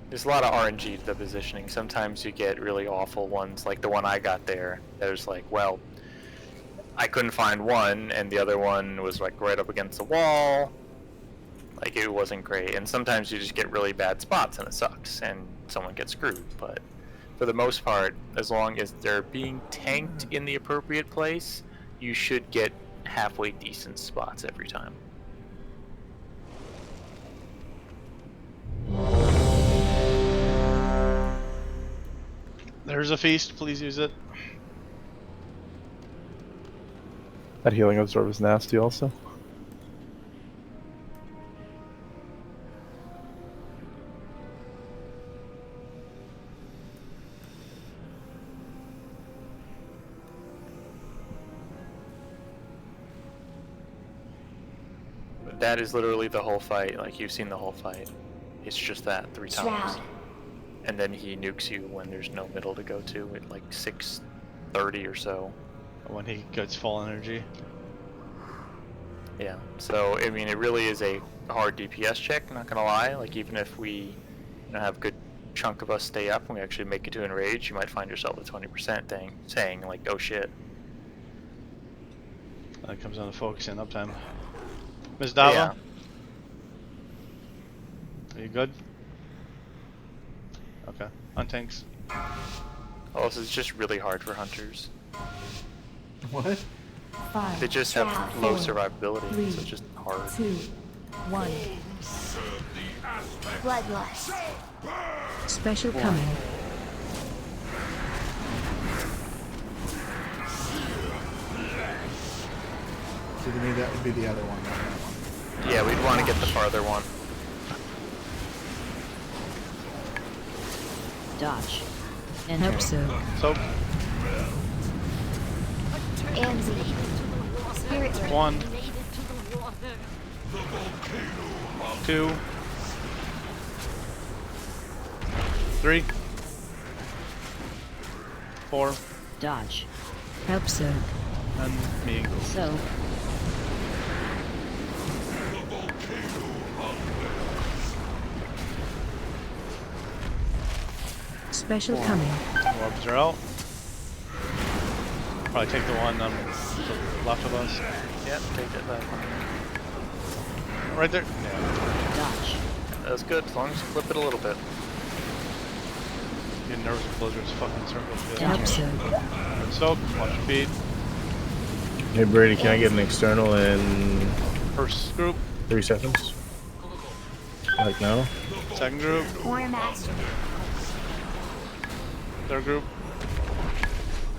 There's a lot of RNG to the positioning. Sometimes you get really awful ones, like the one I got there. There's like, well, I couldn't find one, and the other one was like right up against the wall. Like it wasn't great. And sometimes you just get really bad spots, and it sucks, and someone gets screwed. But for the most part, as long as they're being tanked in the appropriate place, you should get halfway decent spots every time. There's a feast, please use it. That healing absorb is nasty also. That is literally the whole fight. Like, you've seen the whole fight. It's just that 3 times. Shroud. And then he nukes you when there's no middle to go to at like 6:30 or so. When he gets full energy. Yeah. So, I mean, it really is a hard DPS check, not gonna lie. Like, even if we have a good chunk of us stay up and we actually make it to enrage, you might find yourself at 20% thing, saying, like, oh shit. That comes down to focusing uptime. Ms. Dava? Yeah. Are you good? Okay. On tanks. Oh, this is just really hard for hunters. What? 5, They just have low 4, survivability, 3, so it's just hard. 2, 1. Bloodlust. Special coming. So to me, that would be the other one. Not that one. Yeah, we'd want to get the farther one. Dodge. And Help so. So, Anzi. Spirit ring. 1, 2, 3, 4, Dodge. Help so. and me. So. Special coming. Orbs are out. Probably take the one on the left of us. Yeah, take that back one. Right there. Yeah. Dodge. That was good, as long as you flip it a little bit. Getting nervous with Blizzard's fucking circles. Help so. Soak, watch your feet. Hey Brady, can I get an external in First group. 3 seconds? Like now? Second group. Or master. Third group.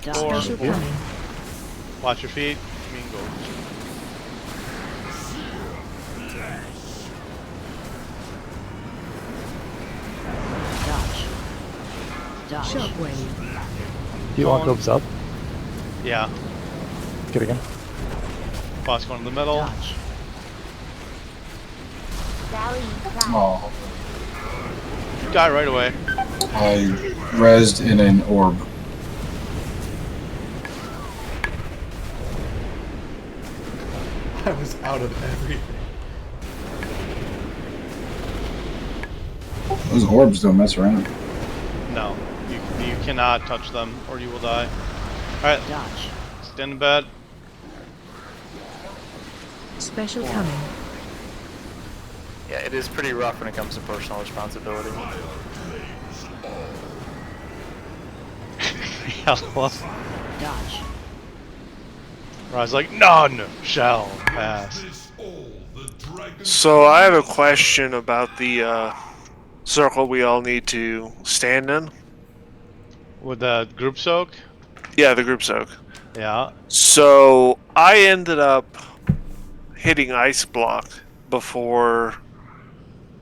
Special coming. Watch your feet. Mean goals. Shockwave. Do you want Gobes up? Yeah. Get again. Boss going in the middle. Valley. Oh, Guy right away. I rezzed in an orb. I was out of everything. Those orbs don't mess around. No, you cannot touch them or you will die. Alright, stand in bed. Special coming. Yeah, it is pretty rough when it comes to personal responsibility. Dodge. I was like, none shall pass. So I have a question about the circle we all need to stand in. With the group soak? Yeah, the group soak. Yeah. So I ended up hitting ice block before,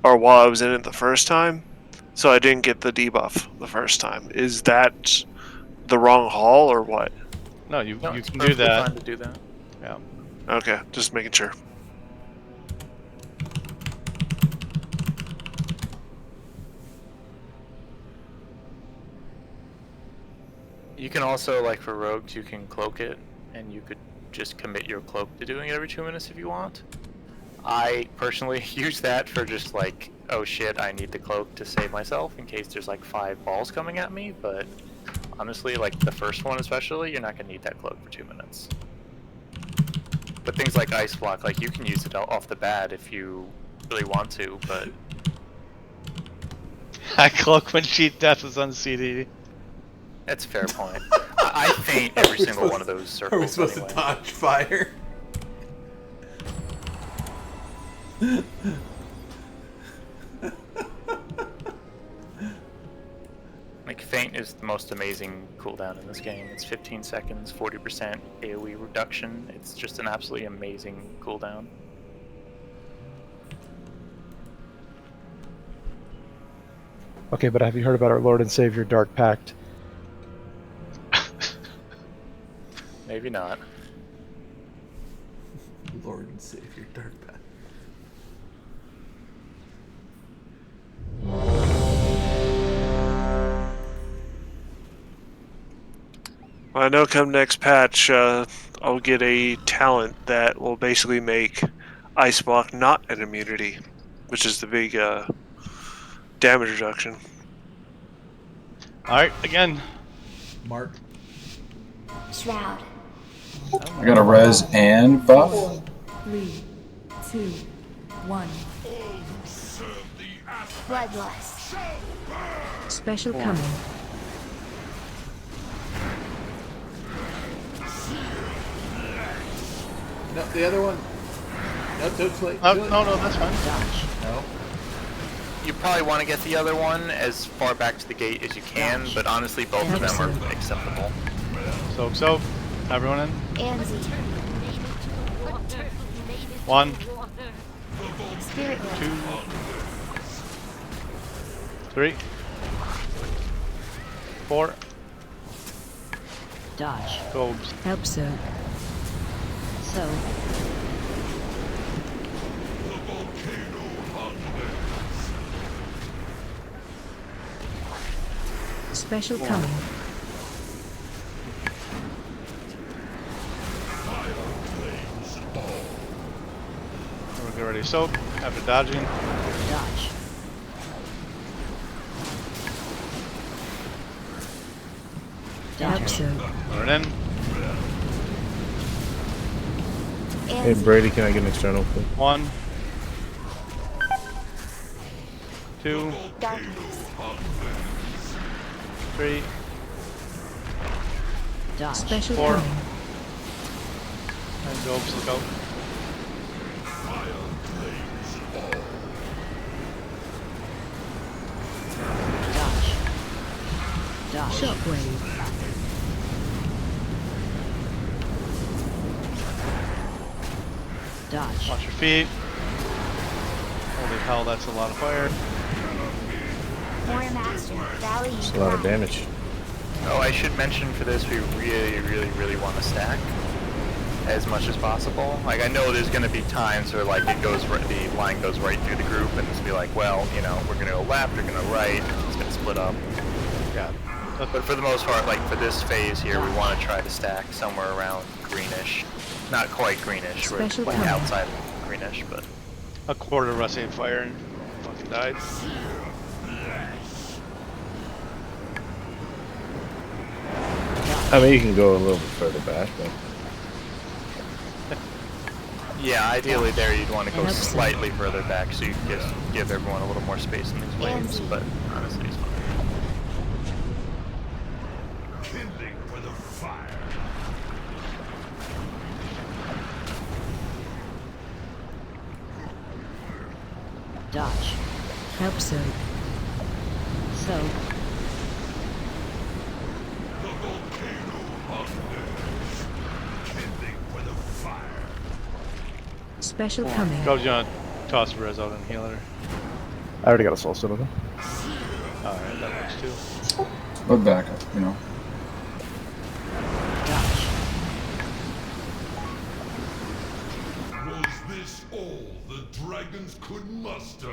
or while I was in it the first time, so I didn't get the debuff the first time. Is that the wrong hall or what? No, you No, it's can do perfectly that. fine to do that. Yeah. Okay, just making sure. You can also, like for rogues, you can cloak it, and you could just commit your cloak to doing it every 2 minutes if you want. I personally use that for just like, oh shit, I need the cloak to save myself in case there's like 5 balls coming at me, but honestly, like the first one especially, you're not going to need that cloak for 2 minutes. But things like ice block, like you can use it off the bat if you really want to, but... I cloak when cheat death was on CD. That's a fair point. I faint every single one of those circles. Are we supposed anyway. to dodge fire? Like, Feint is the most amazing cooldown in this game. It's 15 seconds, 40% AoE reduction. It's just an absolutely amazing cooldown. Okay, but have you heard about our Lord and Savior Dark Pact? Maybe not. Lord and Savior Dark Path. Well, I know come next patch, I'll get a talent that will basically make ice block not an immunity, which is the big damage reduction. Alright, again. Mark. Shroud. I got a res and buff. 3, 2, 1. Bloodlust. Special coming. No, the other one. No, don't play. No, no, that's fine. No. You probably want to get the other one as far back to the gate as you can, but honestly, both of them are acceptable. Soak. Everyone in? Anzi. 1, Spirit 2, 3, 4. Dodge. Gobes. Help so. So. Special coming. We'll get ready to soak after dodging. Dodge. Help so. Run in. Hey Brady, can I get an external please? 1, 2, Darkness. 3, Dodge. Special 4. coming. And Gobes, look out. Shockwave. Dodge. Watch your feet. Holy hell, that's a lot of fire. Warrior Master, rally. It's a lot of damage. Oh, I should mention for this, we really want to stack as much as possible. Like, I know there's going to be times where, like, it goes right, the line goes right through the group, and it's be like, well, you know, we're going to go left, we're going to right, and it's going to split up. Yeah. But for the most part, like, for this phase here, we want to try to stack somewhere around greenish. Not quite greenish, we're Special like comment. outside of greenish, but... A quarter of us ate fire and fucking died. I mean, you can go a little bit further back, but Yeah, ideally there you'd want to go slightly further back so you can give everyone a little more space in these waves, but honestly it's fine. Kindling for the fire. Dodge. Help so. So. The volcano hungers. Kindling for the fire. Special coming. Go, John. Toss Rez out and heal her. I already got a soul stone with him. Alright, that works too. But backup, you know. Was this all the dragons could muster?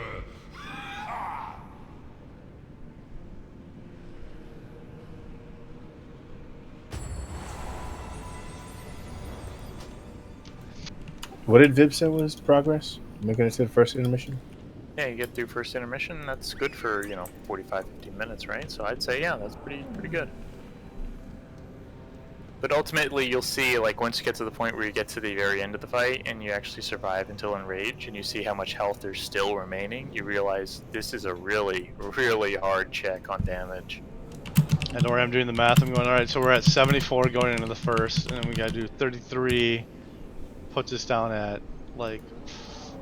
Ha! what did Vib say was progress? Making it to the first intermission? Yeah, you get through first intermission, that's good for, you know, 45, 50 minutes, right? So I'd say, yeah, that's pretty good. But ultimately, you'll see, like, once you get to the point where you get to the very end of the fight, and you actually survive until Enrage, and you see how much health there's still remaining, you realize this is a really hard check on damage. And where I'm doing the math, I'm going, alright, so we're at 74 going into the first, and then we gotta do 33, puts us down at, like,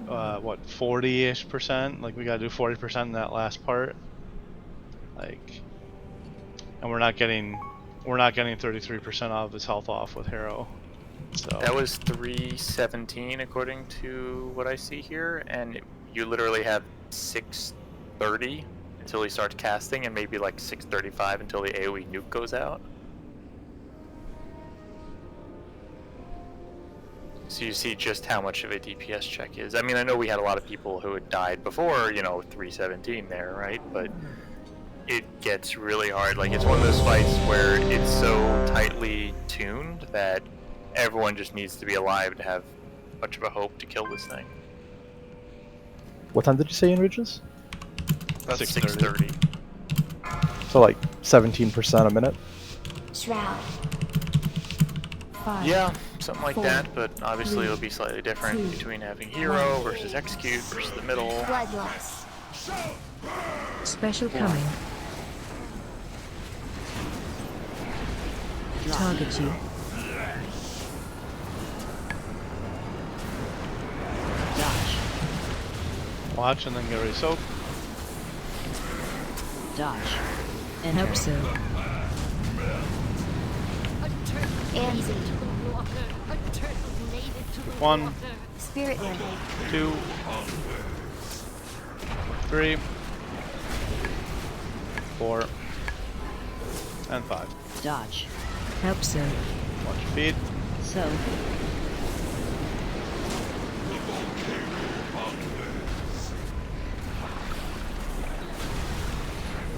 what, 40-ish%? Like, we gotta do 40% in that last part. Like, and we're not getting 33% of his health off with Hero. So That was 317 according to what I see here, and you literally have 630 until he starts casting, and maybe like 635 until the AoE nuke goes out. So you see just how much of a DPS check is. I mean, I know we had a lot of people who had died before, you know, 317 there, right? But it gets really hard. Like, it's one of those fights where it's so tightly tuned that everyone just needs to be alive to have much of a hope to kill this thing. What time did you say in Ridges? About 6:30. So like 17% a minute? Shroud. 5, Yeah, something like 4, that, but obviously 3, it'll be slightly different 2, between having Hero versus Execute versus the middle. Bloodlust. Special coming. Target you. Dodge. watch and then get ready to soak. Dodge. And help so. Anzi. 1, Spirit Land. 2, 3, 4, and 5. Dodge. Help so. Watch your feet. So.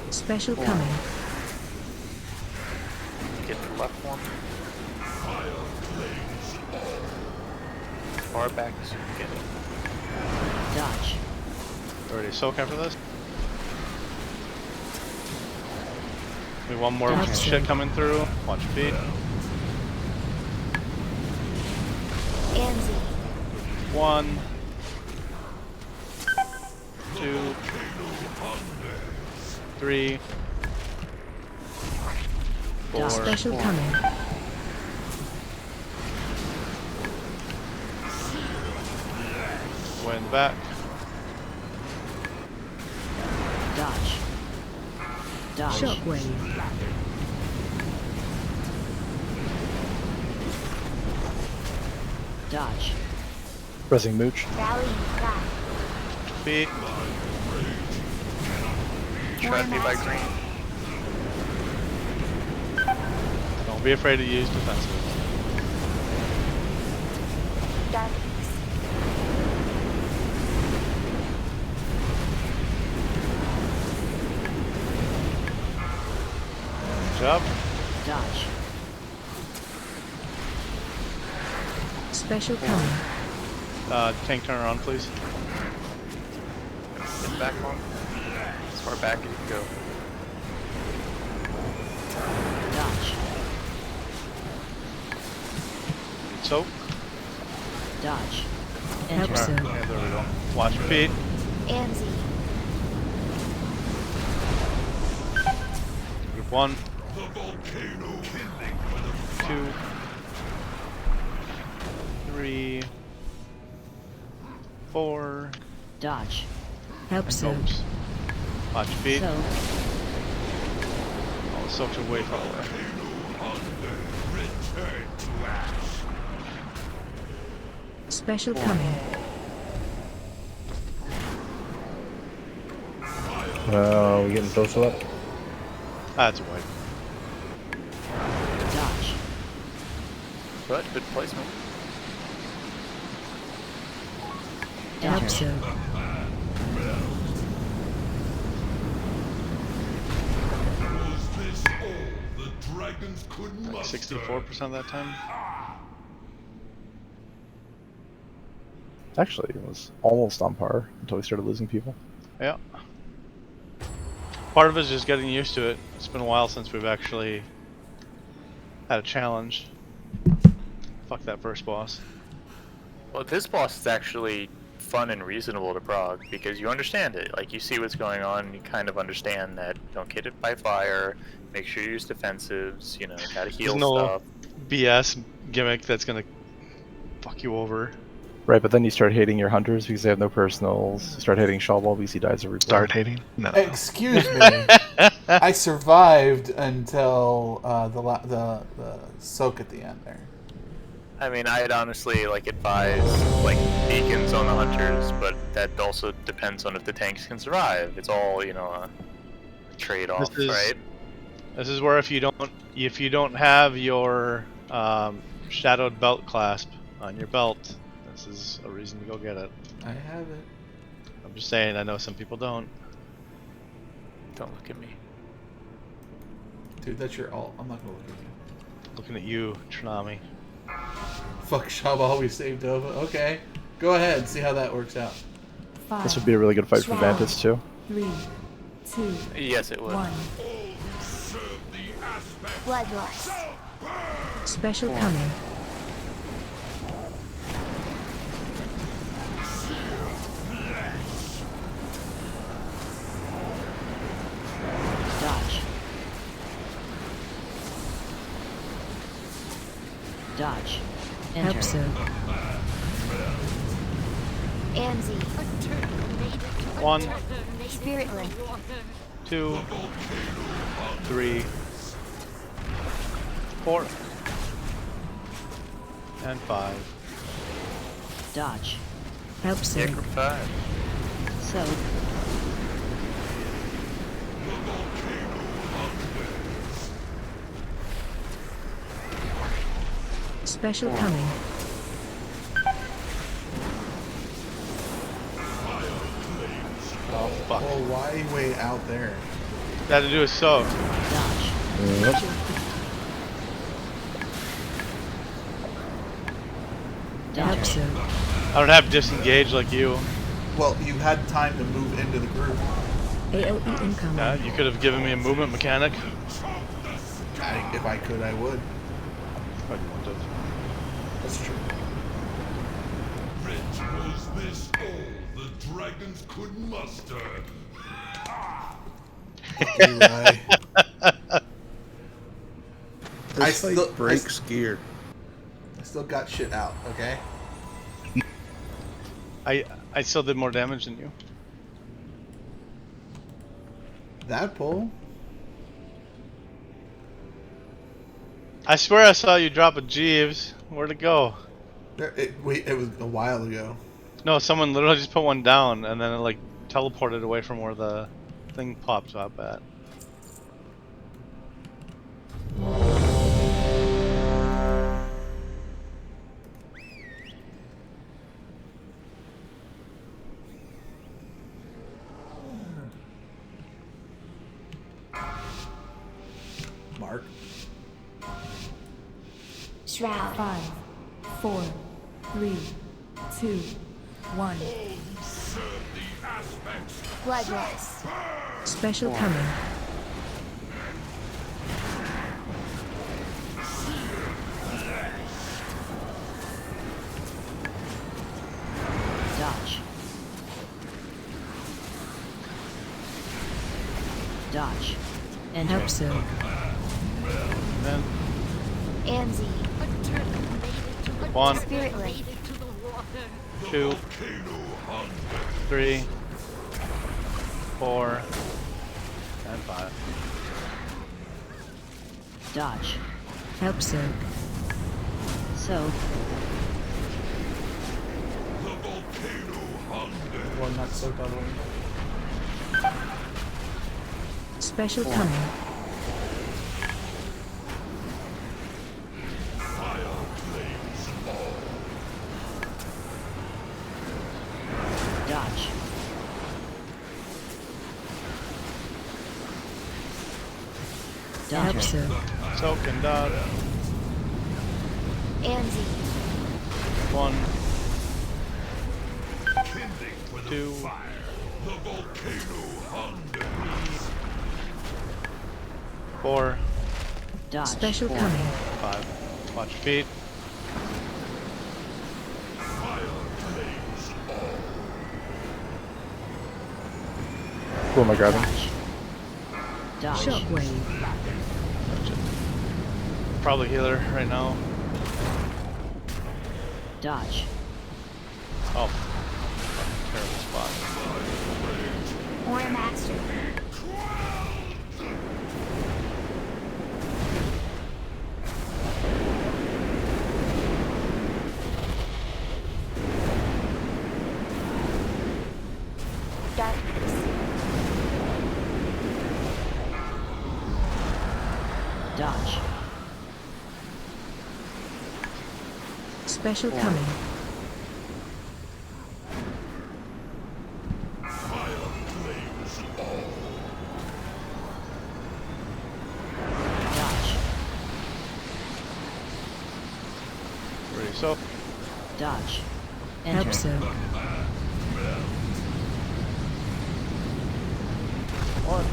Special coming. Get the left one. Far back as you can get it. Dodge. Already soak after this. We one more Dodge. shit coming through. Watch your feet. Anzi. 1, 2, 3, 4, Special coming. way in the back. Dodge. Dodge. Shockwave. Dodge. Pressing mooch. Rally fly. Feet. Shred me by green. Don't be afraid to use defensive. Darkness. Good job. Dodge. Special coming. Tank turn around, please. Get back on. As far back as you can go. Dodge. Soak. Dodge. Help Enter. soak. Okay, there we go. Watch your feet. Anzi. Group 1. 2. 3. 4. Dodge. Help soak. Oops. Watch your feet. Soak. Oh, soak's way far away. Special coming. We getting social up? That's a wipe. Dodge. But good placement. Help Enter. soak. Like 64% that time. Actually, it was almost on par until we started losing people. Yeah. Part of it is just getting used to it. It's been a while since we've actually had a challenge. Fuck that first boss. Well, this boss is actually fun and reasonable to prog because you understand it. Like, you see what's going on, and you kind of understand that don't get hit by fire, make sure you use defensives, you know, gotta heal There's no stuff. BS gimmick that's gonna fuck you over. Right, but then you start hating your hunters because they have no personals. You start hating Shawball because he dies every play. Start hating? No. Excuse me. I survived until the soak at the end there. I mean, I'd honestly like advise like beacons on the hunters, but that also depends on if the tanks can survive. It's all, you know, a trade-off, right? This is where if you don't have your shadowed belt clasp on your belt, this is a reason to go get it. I have it. I'm just saying, I know some people don't. Don't look at me. Dude, that's your alt. I'm not gonna look at you. Looking at you, Tsunami. Fuck Shaba, we saved Dova. Okay. Go ahead, see how that works out. 5, This would be a really good fight for Shroud. Vantis too. 3, 2, Yes, it would. 1. Bloodlust. Special coming. Dodge. Dodge. Enter. Help soak. Anzi. 1, Spirit Link. 2, 3, 4, and 5. Dodge. Help Yeah, soak. group 5. Soak. Special coming. Oh fuck. Well, why way out there? That to do with soak. Dodge. Help Dodge. soak. I don't have disengage like you. Well, you had time to move into the group. AOE incoming. Yeah, you could have given me a movement mechanic. If I could, I would. I wouldn't have. That's true. Was this all the dragons could muster? You're right. This fight breaks gear. I still got shit out, okay? I still did more damage than you. That pull? I swear I saw you drop a Jeeves. Where'd it go? It was a while ago. No, someone literally just put one down and then it like teleported away from where the thing popped up at. Mark. Shroud. 5, 4, 3, 2, 1. Bloodlust. Special coming. Dodge. Dodge. Enter. Help so. Then Anzi. 1, Spirit Link. 2, 3, 4, and 5. Dodge. Help so. So. One not soaked all the way. Special coming. Dodge. Help Dodge. so. Soak and dodge. Anzi. 1, 2, 4, Dodge. Special coming. 5. Watch your feet. Who am I grabbing? Dodge. Shockwave. Probably healer right now. Dodge. Oh. Terrible spot. Or Master. Darkness. Dodge. Special coming. Dodge. Ready, so. Dodge. Enter. Help so. 1,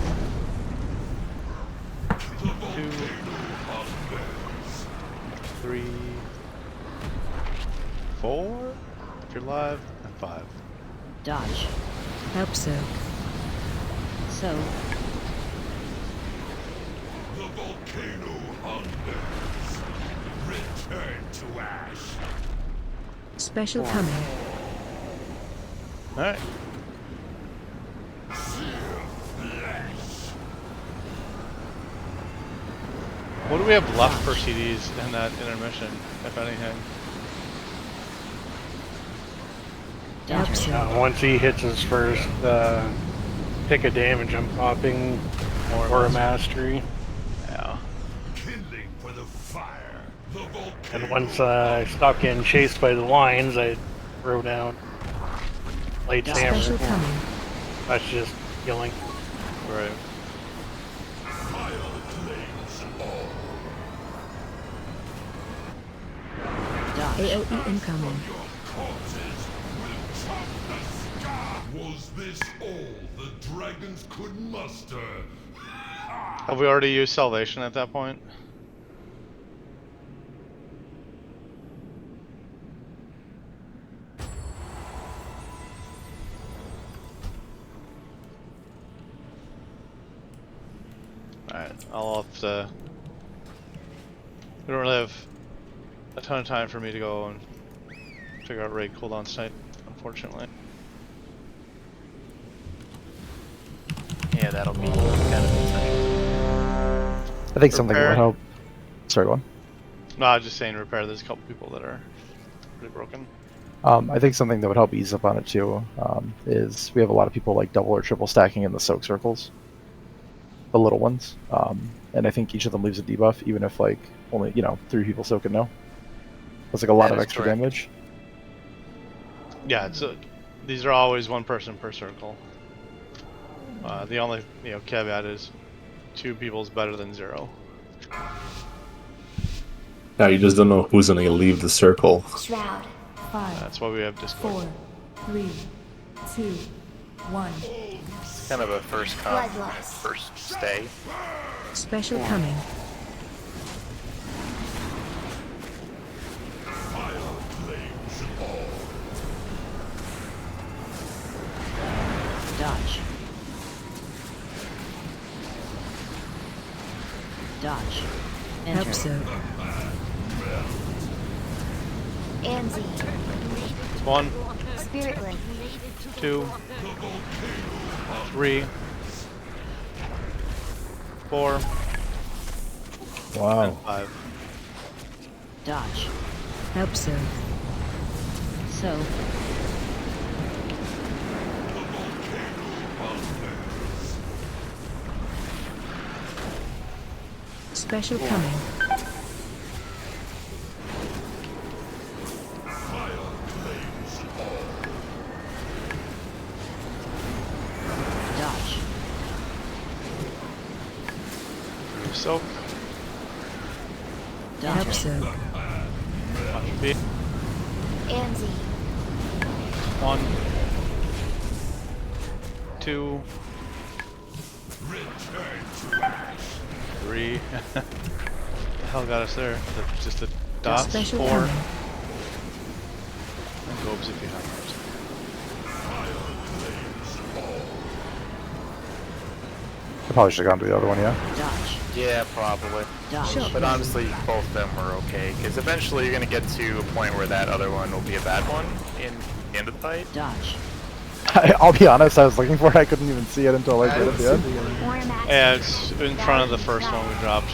2, 3, 4, if you're live, and 5. Dodge. Help so. So. The volcano hungers. Return to ash. Special coming. Alright. What do we have left for CDs in that intermission, if anything? Help so. Once he hits his first pick of damage, I'm popping or a mastery. Yeah. Kindling for the fire. The volcano. And once I stop getting chased by the lions, I throw down light Special hammer. coming. That's just healing. Right. Fire claims all. Dodge. AOE incoming. Your corpses will chop the sky. Was this all the dragons could muster? Have we already used Salvation at that point? Alright, I'll have to... We don't really have a ton of time for me to go and figure out raid cooldowns tonight, unfortunately. Yeah, that'll be kind of insane. I think something will Repair. help. Sorry, go on. No, I was just saying repair. There's a couple people that are pretty broken. I think something that would help ease up on it too is we have a lot of people like double or triple stacking in the soak circles, the little ones, and I think each of them leaves a debuff, even if like only 3 people soak it now. That's like a lot That of is extra correct. damage. Yeah, these are always 1 person per circle. The only caveat is 2 people is better than 0. Yeah, you just don't know who's gonna leave the circle. Shroud. 5, That's why we have Discord. 4, 3, 2, 1. It's kind of a first come, Bloodlust. first stay. Special coming. Dodge. Dodge. Enter. Help so. Anzi. 1, Spirit Link. 2, 3, 4, Wow. and 5. Dodge. Help so. So. Special coming. Dodge. Soak. Help Dodge. so. Watch your feet. Anzi. 1, 2, 3. The hell got us there? Just a dot. Special 4. coming. And Gobes if you have those. I probably should have gone to the other one, yeah. Dodge. Yeah, probably. Dodge. But honestly, both of them were okay, because eventually you're going to get to a point where that other one will be a bad one in the end of the fight. Dodge. I'll be honest, I was looking for it, I couldn't even see it until like right at the end. Yeah, it's in front of the first one we dropped.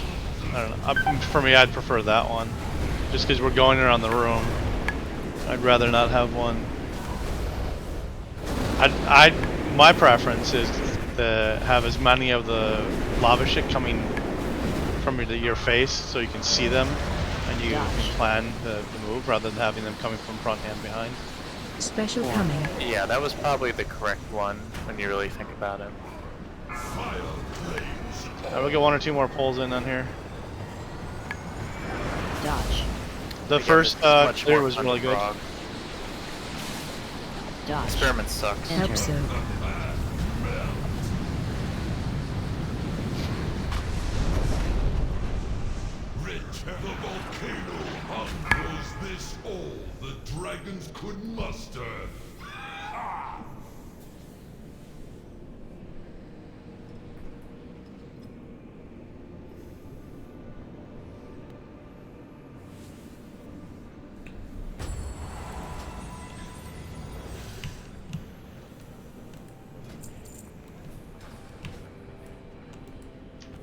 I don't know. For me, I'd prefer that one. Just because we're going around the room. I'd rather not have one. My preference is to have as many of the lava shit coming from your face so you can see them and you can plan the move rather than having them coming from front and behind. Special coming. Yeah, that was probably the correct one when you really think about it. I will get 1 or 2 more pulls in on here. Dodge. The Again, first this is much clear more was really good. underdog. Dodge. Experiment sucks. Help so. The volcano hungers this all the dragons could muster.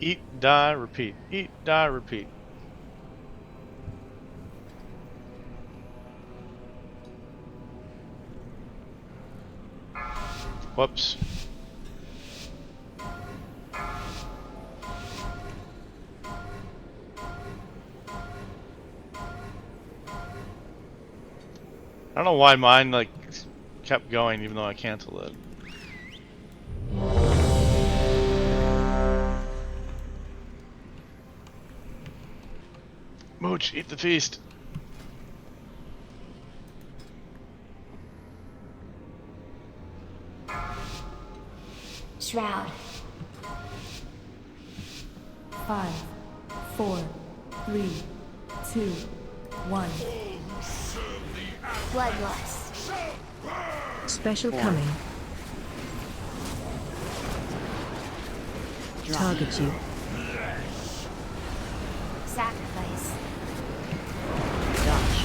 Eat, die, repeat. Eat, die, repeat. Whoops. I don't know why mine like kept going even though I canceled it. Mooch, eat the feast. Shroud. 5, 4, 3, 2, 1. Bloodlust. Special coming. Target you. Sacrifice. Dodge.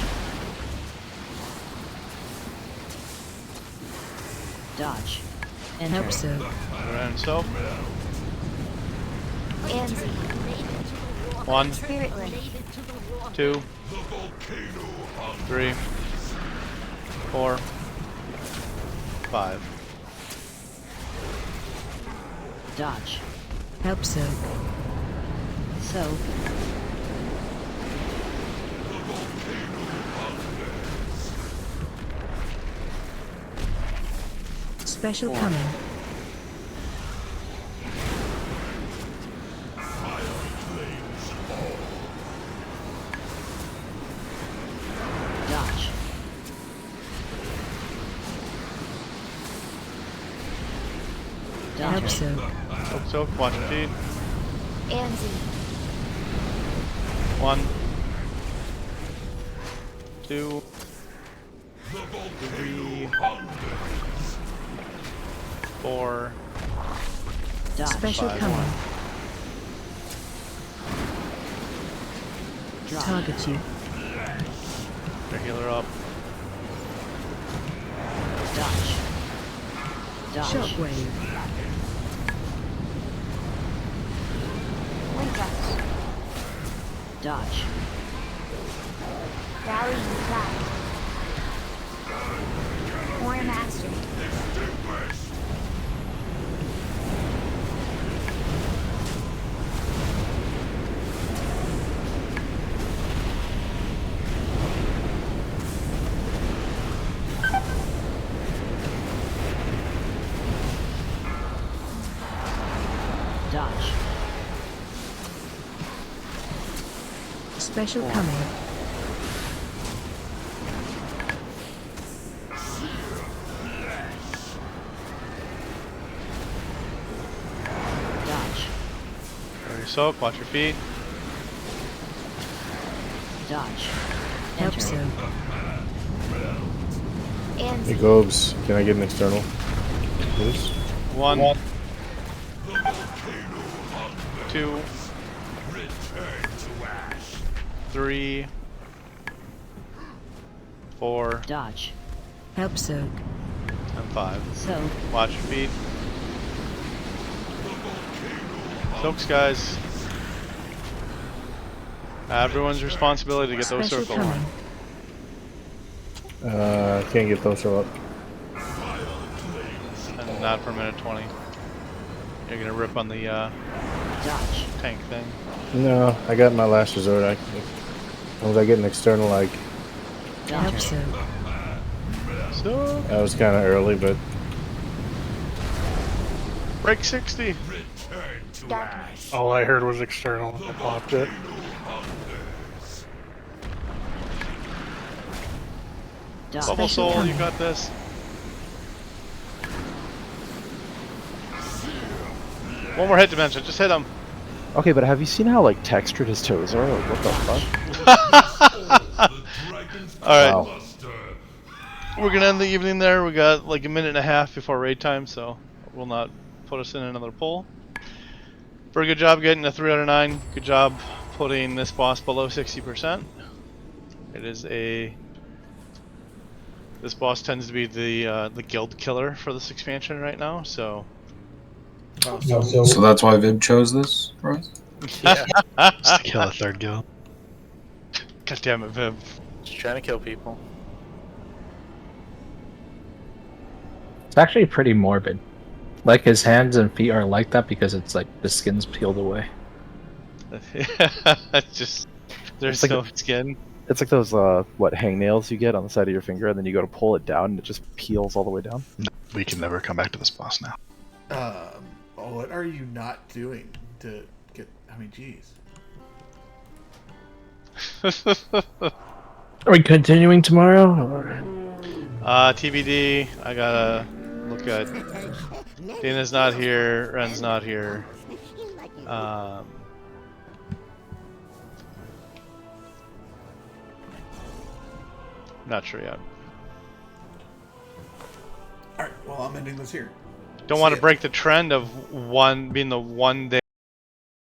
Dodge. Enter. Help so. And so Anzi. 1, Spirit Link. 2, 3, 4, 5. Dodge. Help soak. Soak. Special coming. Dodge. Help soak. Soak, watch your feet. Anzi. 1, 2, 3, 4, Dodge. Special 5. coming. Target you. Their healer up. Dodge. Dodge. Shockwave. Wind rush. Dodge. Rallying cry. Warrior mastery. Dodge. Special coming. Dodge. Very soak, watch your feet. Dodge. Help Enter. soak. Hey, Anzi. Gobes, can I get an external? Please? 1, 2, 3, 4, Dodge. Help soak. and 5. Soak. Watch your feet. Soaks, guys. Everyone's responsibility to get those Special circles. coming. Can't get those up. And not for a minute 20. You're gonna rip on the Dodge. tank thing. No, I got my last resort. As long as I get an external, like, Help Dodge. soak. So that was kind of early, but break 60. Darkness. All I heard was external. I popped it. Dodge. Bubble Special Soul, you coming. got this. One more hit dimension, just hit him. Okay, but have you seen how like textured his toes are? Like, what the fuck? Alright. Wow. We're gonna end the evening there. We got like a minute and a half before raid time, so we'll not put us in another poll. Very good job getting a 3 out of 9. Good job putting this boss below 60%. It is a... This boss tends to be the guild killer for this expansion right now, so... So that's why Vib chose this, right? Yeah. Just to kill a third guild. God damn it, Viv. Just trying to kill people. It's actually pretty morbid. Like his hands and feet are like that because it's like the skin's peeled away. It's just... There's It's like no skin. It's like those what hangnails you get on the side of your finger, and then you go to pull it down, and it just peels all the way down. We can never come back to this boss now. What are you not doing to get? I mean, jeez. Are we continuing tomorrow? Or... TBD. I gotta look at. Dana's not here. Ren's not here. Not sure yet. All right. Well, I'm ending this here. Don't want to break the trend of one being the one day